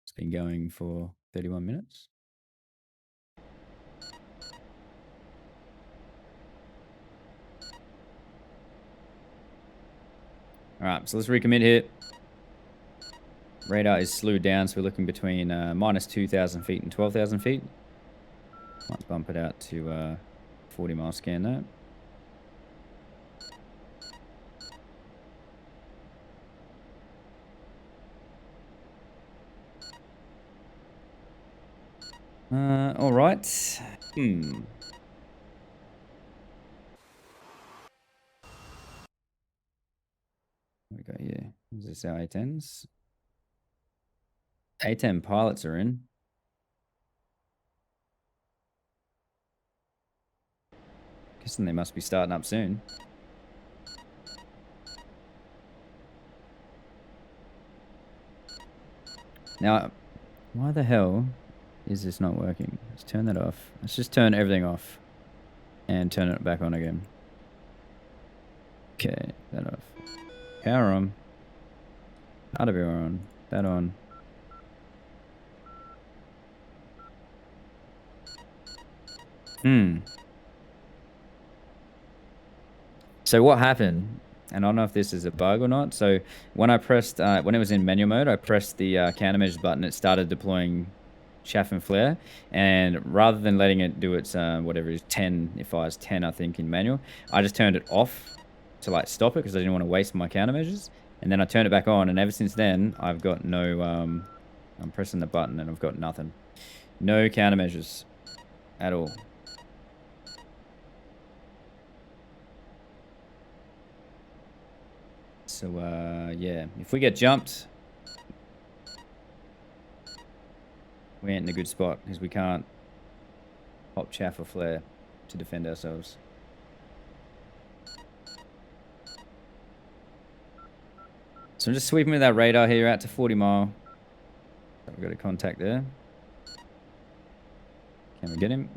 it's been going for 31 minutes. All right, so let's recommit here. Radar is slewed down, so we're looking between minus 2,000 feet and 12,000 feet. Let's bump it out to 40 mile scan there. All right. What we got here? Is this our A10s? A10 pilots are in. Guessing they must be starting up soon. Now, why the hell is this not working? Let's turn that off. Let's just turn everything off and turn it back on again. Okay, that off. Power on. RTB on. That on. So what happened, and I don't know if this is a bug or not, so when I pressed, when it was in manual mode, I pressed the countermeasures button, it started deploying chaff and flare, and rather than letting it do its, whatever it is, 10, if I was 10, I think, in manual, I just turned it off to, like, stop it, because I didn't want to waste my countermeasures, and then I turned it back on, and ever since then, I've got no, I'm pressing the button, and I've got nothing. No countermeasures at all. So, yeah, if we get jumped, we ain't in a good spot because we can't pop chaff or flare to defend ourselves. So I'm just sweeping with that radar here out to 40 mile. We've got a contact there. Can we get him?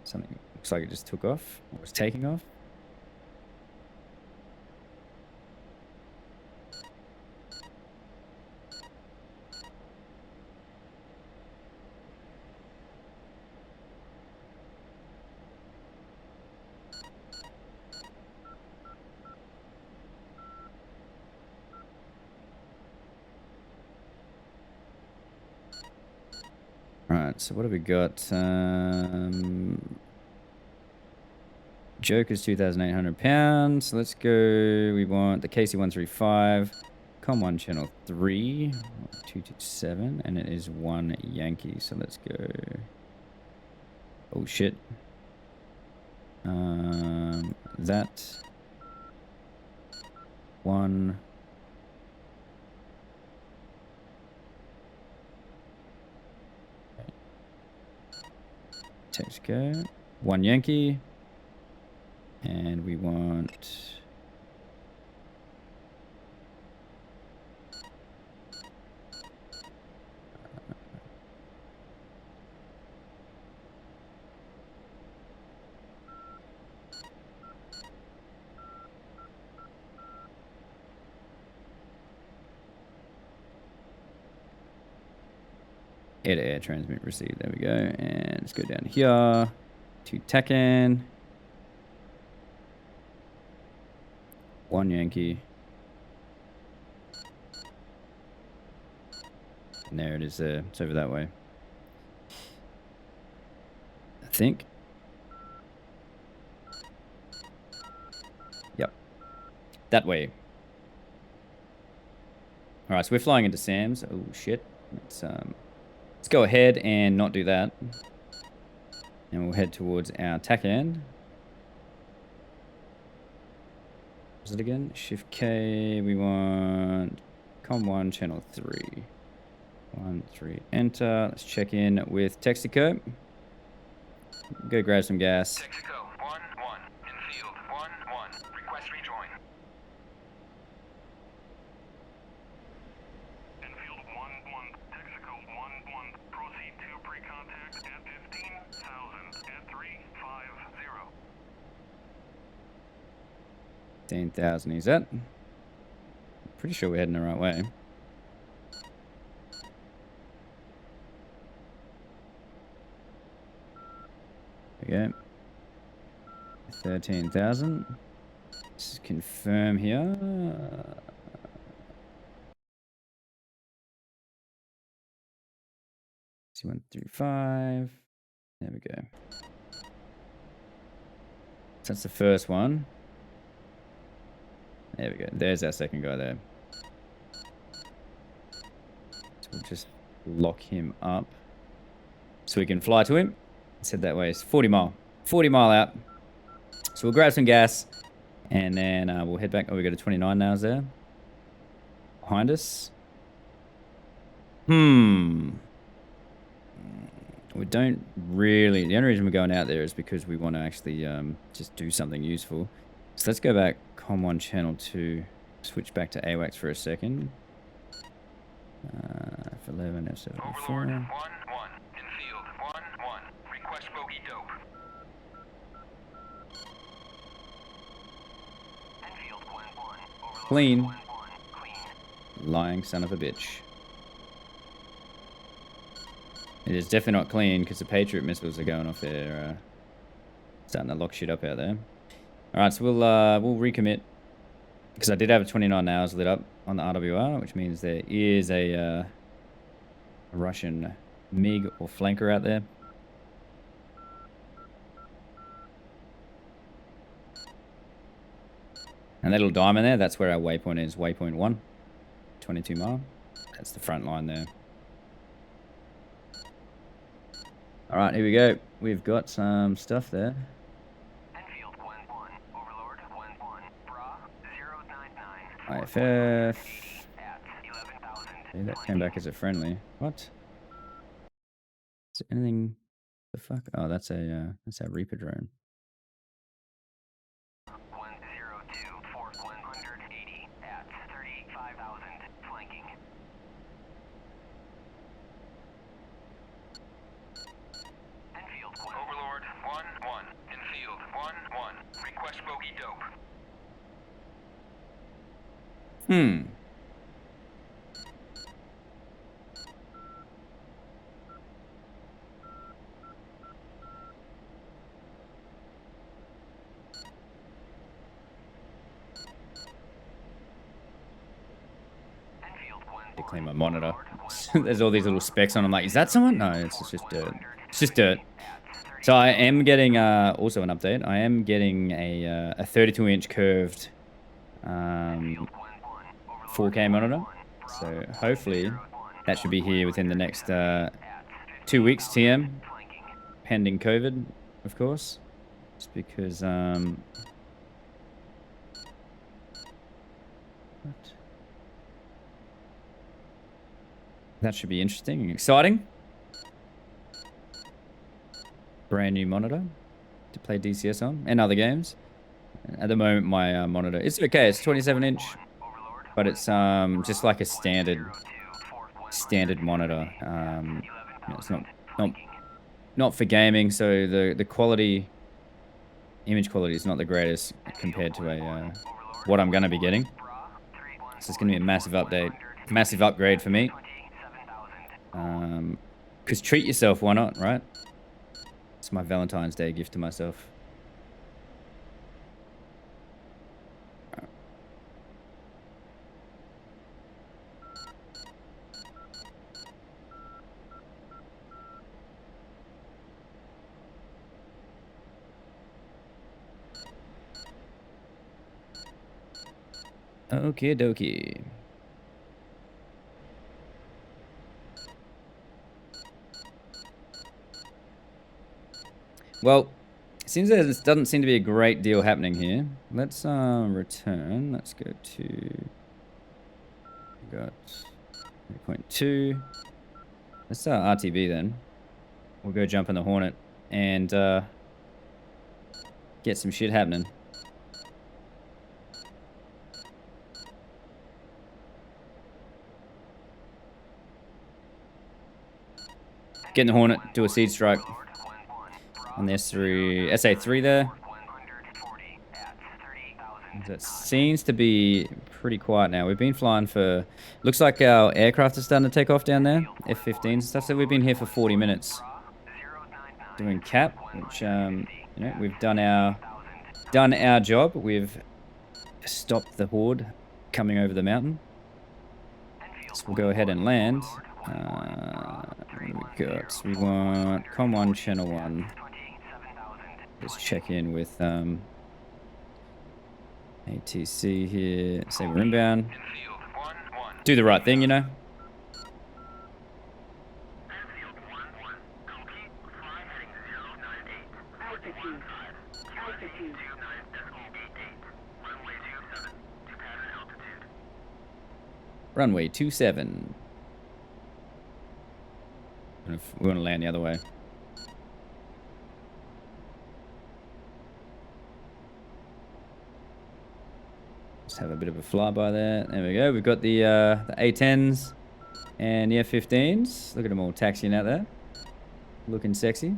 Something looks like it just took off, or was taking off. Alright, so what have we got? Joker's 2,800 pounds. Let's go. We want the KC-135. Com1 channel 3. 227. And it is 1 Yankee. So let's go. Oh shit. That. 1. Text go. 1 Yankee. And we want... air transmit receive. There we go. And let's go down here to TACAN. 1 Yankee. And there it is there. It's over that way. I think. Yep. That way. Alright, so we're flying into Sam's. Oh shit. Let's go ahead and not do that. And we'll head towards our TACAN. What's it again? Shift K. We want Com1 channel 3. 1, 3, enter. Let's check in with Texaco. Go grab some gas. Texaco 1-1 in field 1-1. Request rejoin. In field 1-1. Texaco 1-1. Proceed to pre-contact at 15,000 at 350. 15,000 is that? Pretty sure we're heading the right way. There we go. 13,000. Let's confirm here. C-135. There we go. So that's the first one. There we go. There's our second guy there. So we'll just lock him up so we can fly to him. Said that way. It's 40 mile. 40 mile out. So we'll grab some gas and then we'll head back. Oh, we got a 29 now there. Behind us. We don't really... The only reason we're going out there is because we want to actually just do something useful. So let's go back Com1 channel 2. Switch back to AWACS for a second. F11, F74. Overlord 1-1 in field 1-1. Request bogey dope. Enfield 1-1. Overlord Clean. 1-1. Clean. Lying son of a bitch. It is definitely not clean because the Patriot missiles are going off there. Starting to lock shit up out there. Alright, so we'll recommit. Because I did have 29 hours lit up on the RWR, which means there is a Russian MiG or flanker out there. And that little diamond there, that's where our waypoint is. Waypoint 1. 22 mile. That's the front line there. Alright, here we go. We've got some stuff there. Enfield 1-1. Overlord 1-1. Bra 099. IFF. At 11,000. Hey, that came back as a friendly. What? Is there anything... The fuck? Oh, that's our Reaper drone. 102 for 180 at 35,000. Flanking. Enfield 1. Overlord 1-1 in field 1-1. Request bogey dope. Enfield to clean my monitor. There's all these little specks on. I'm like, is that someone? No, it's just dirt. It's just dirt. So I am getting also an update. I am getting a 32-inch curved 4K monitor. So hopefully that should be here within the next 2 weeks TM, pending COVID, of course. Just because what? That should be interesting and exciting. Brand new monitor to play DCS on and other games. At the moment, my monitor, it's okay. It's 27-inch, but it's just like a standard monitor. It's not for gaming, so the quality, image quality is not the greatest compared to a what I'm gonna be getting. So it's gonna be a massive upgrade for me. Because treat yourself, why not, right? It's my Valentine's Day gift to myself. Okie dokie. Well, since there doesn't seem to be a great deal happening here, let's return. Let's go to, we got 3.2. Let's RTB then. We'll go jump in the Hornet and get some shit happening. Get in the Hornet, do a seed strike on the SA3 there. That seems to be pretty quiet now. We've been flying for, looks like our aircraft is starting to take off down there, F-15s and stuff. So we've been here for 40 minutes doing cap, which you know, we've done our job. We've stopped the horde coming over the mountain. So we'll go ahead and land. What do we got? We want Com1 channel 1. Let's check in with ATC here. Say we're inbound. Do the right thing, you know. Runway 27. If we want to land the other way. Just have a bit of a flyby there. There we go. We've got the A10s and the F15s. Look at them all taxiing out there. Looking sexy.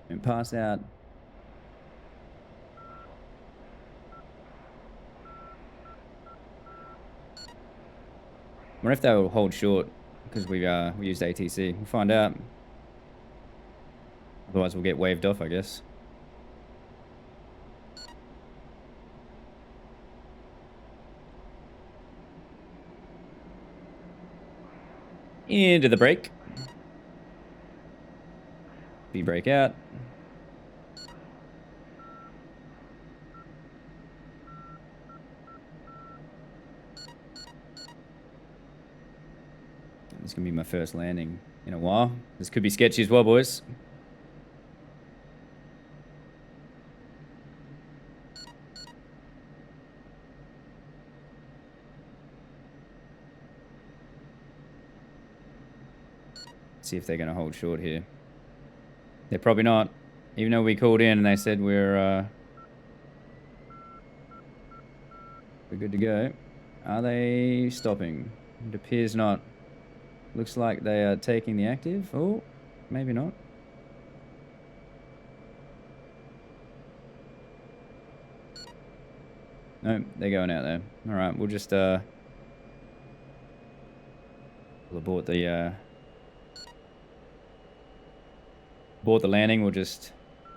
And pass out. I wonder if they will hold short because we used ATC. We'll find out. Otherwise, we'll get waved off, I guess. Into the break. B-break out. This is going to be my first landing in a while. This could be sketchy as well, boys. See if they're going to hold short here. They're probably not. Even though we called in and they said we're good to go. Are they stopping? It appears not. Looks like they are taking the active. Oh, maybe not. No, they're going out there. All right, we'll just we'll abort the landing. We'll just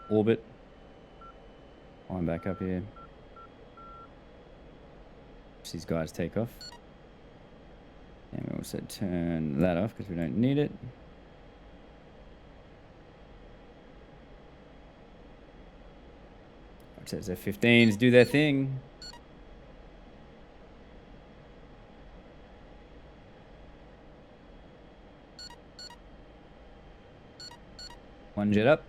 orbit. Climb back up here. These guys take off. And we also turn that off because we don't need it. It says F-15s do their thing. One jet up.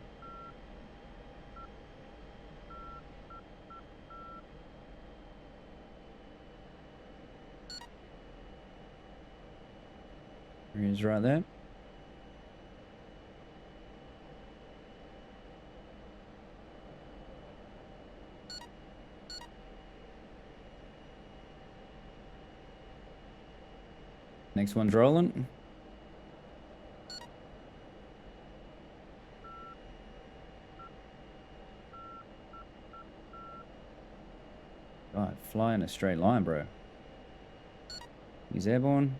There he is right there. Next one's rolling. God, fly in a straight line, bro. He's airborne.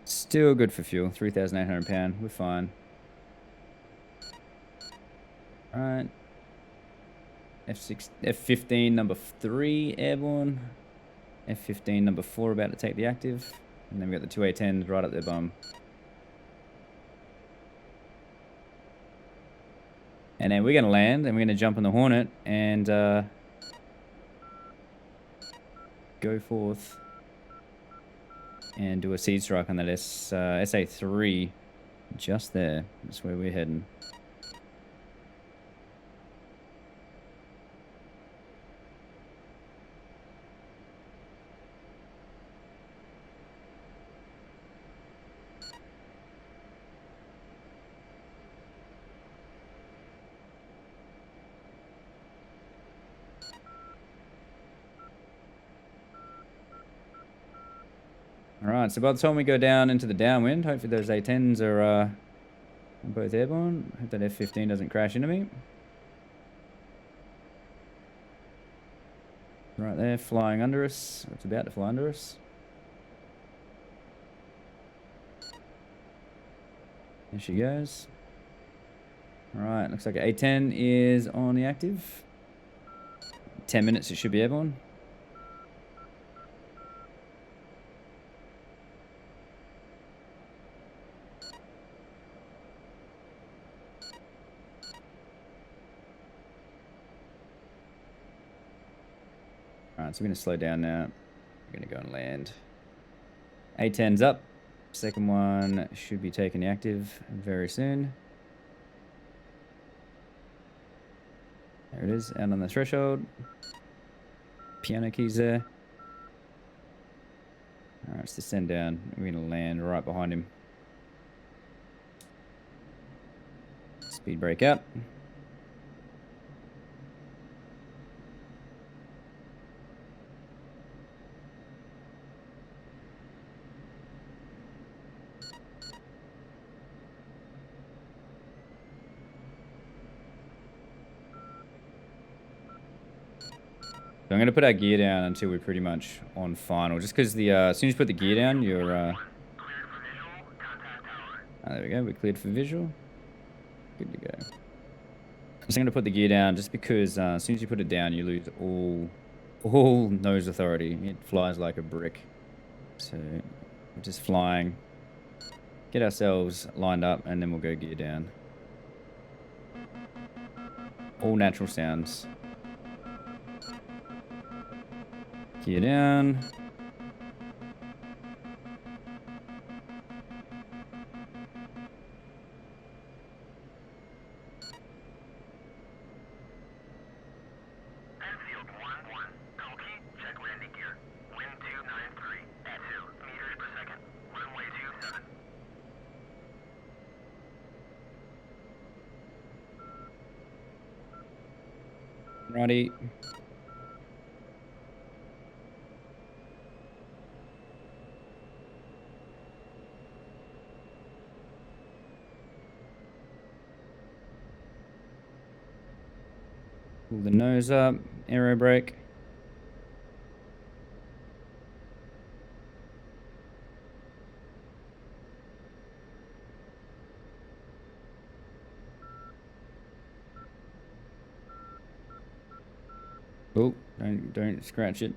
Still good for fuel. 3,800 pound. We're fine. All right. F-15 number 3 airborne. F-15 number 4 about to take the active. And then we got the 2 A-10s right up their bum. And then we're going to land and we're going to jump in the Hornet and go forth and do a seed strike on that SA-3 just there. That's where we're heading. Alright, so by the time we go down into the downwind, hopefully those A-10s are both airborne. Hope that F-15 doesn't crash into me. Right there, flying under us. It's about to fly under us. There she goes. Alright, looks like an A-10 is on the active. 10 minutes, it should be airborne. Alright, so we're going to slow down now. We're going to go and land. A-10's up. Second one should be taking the active very soon. There it is, out on the threshold. Piano keys there. Alright, let's descend down. We're going to land right behind him. Speed brake out. So I'm going to put our gear down until we're pretty much on final. Just because the as soon as you put the gear down, you're... there we go. We're cleared for visual. Good to go. So I'm going to put the gear down just because as soon as you put it down, you lose all nose authority. It flies like a brick. So we're just flying. Get ourselves lined up and then we'll go gear down. All natural sounds. Gear down. Enfield 1-1. Copy. Check landing gear. Wind 293 at 2 meters per second. Runway 27. Righty. Pull the nose up, aero brake. Oh, don't scratch it.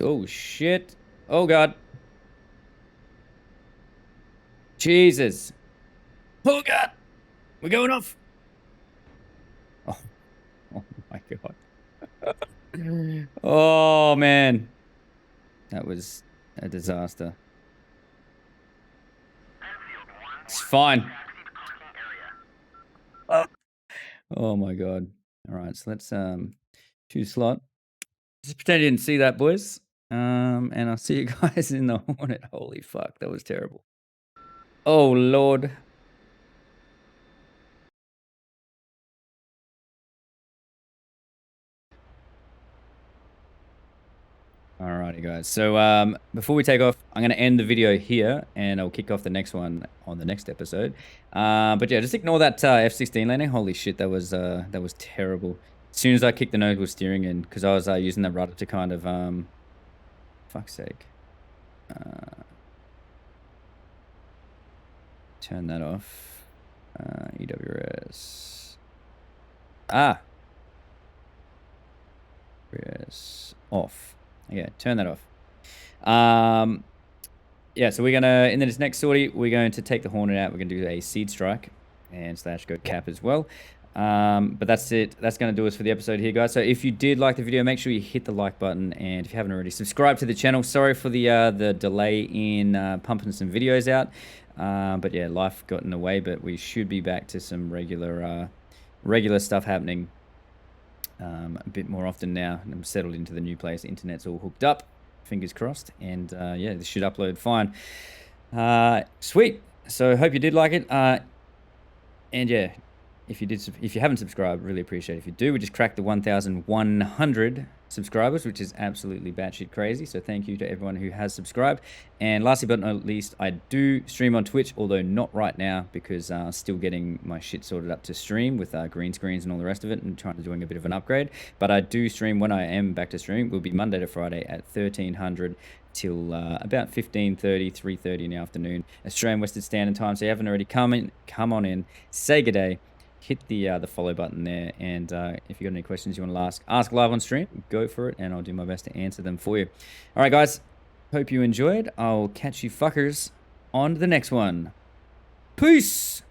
Oh shit. Oh god. Jesus. Oh god. We're going off. Oh, oh my god. Oh man. That was a disaster. It's fine. Oh my god. All right, so let's choose slot. Just pretend you didn't see that, boys. And I'll see you guys in the Hornet. Holy fuck, that was terrible. Oh lord. Alrighty, guys. So before we take off, I'm going to end the video here, and I'll kick off the next one on the next episode. But yeah, just ignore that F-16 landing. Holy shit, that was terrible. As soon as I kicked the nose with steering in, because I was using that rudder to kind of fuck's sake. Turn that off. EWS. EWS off. Okay, turn that off. Yeah, so we're gonna, in this next sortie, we're going to take the Hornet out. We're gonna do a seed strike and / go cap as well. But that's it. That's gonna do us for the episode here, guys. So if you did like the video, make sure you hit the like button, and if you haven't already, subscribe to the channel. Sorry for the delay in pumping some videos out. But yeah, life got in the way, but we should be back to some regular stuff happening. A bit more often now. I'm settled into the new place. Internet's all hooked up. Fingers crossed. And yeah, this should upload fine. Sweet. So hope you did like it. And yeah, if you haven't subscribed, really appreciate it if you do. We just cracked the 1,100 subscribers, which is absolutely batshit crazy. So thank you to everyone who has subscribed. And lastly but not least, I do stream on Twitch, although not right now because still getting my shit sorted up to stream with green screens and all the rest of it, and trying to doing a bit of an upgrade. But I do stream when I am back to stream. Will be Monday to Friday at 1300 till about 15:30, 3:30 in the afternoon, Australian Western Standard Time. So if you haven't already, come on in, say good day. Hit the follow button there, and if you got any questions you want to ask live on stream, go for it, and I'll do my best to answer them for you. All right, guys. Hope you enjoyed. I'll catch you fuckers on the next one. Peace!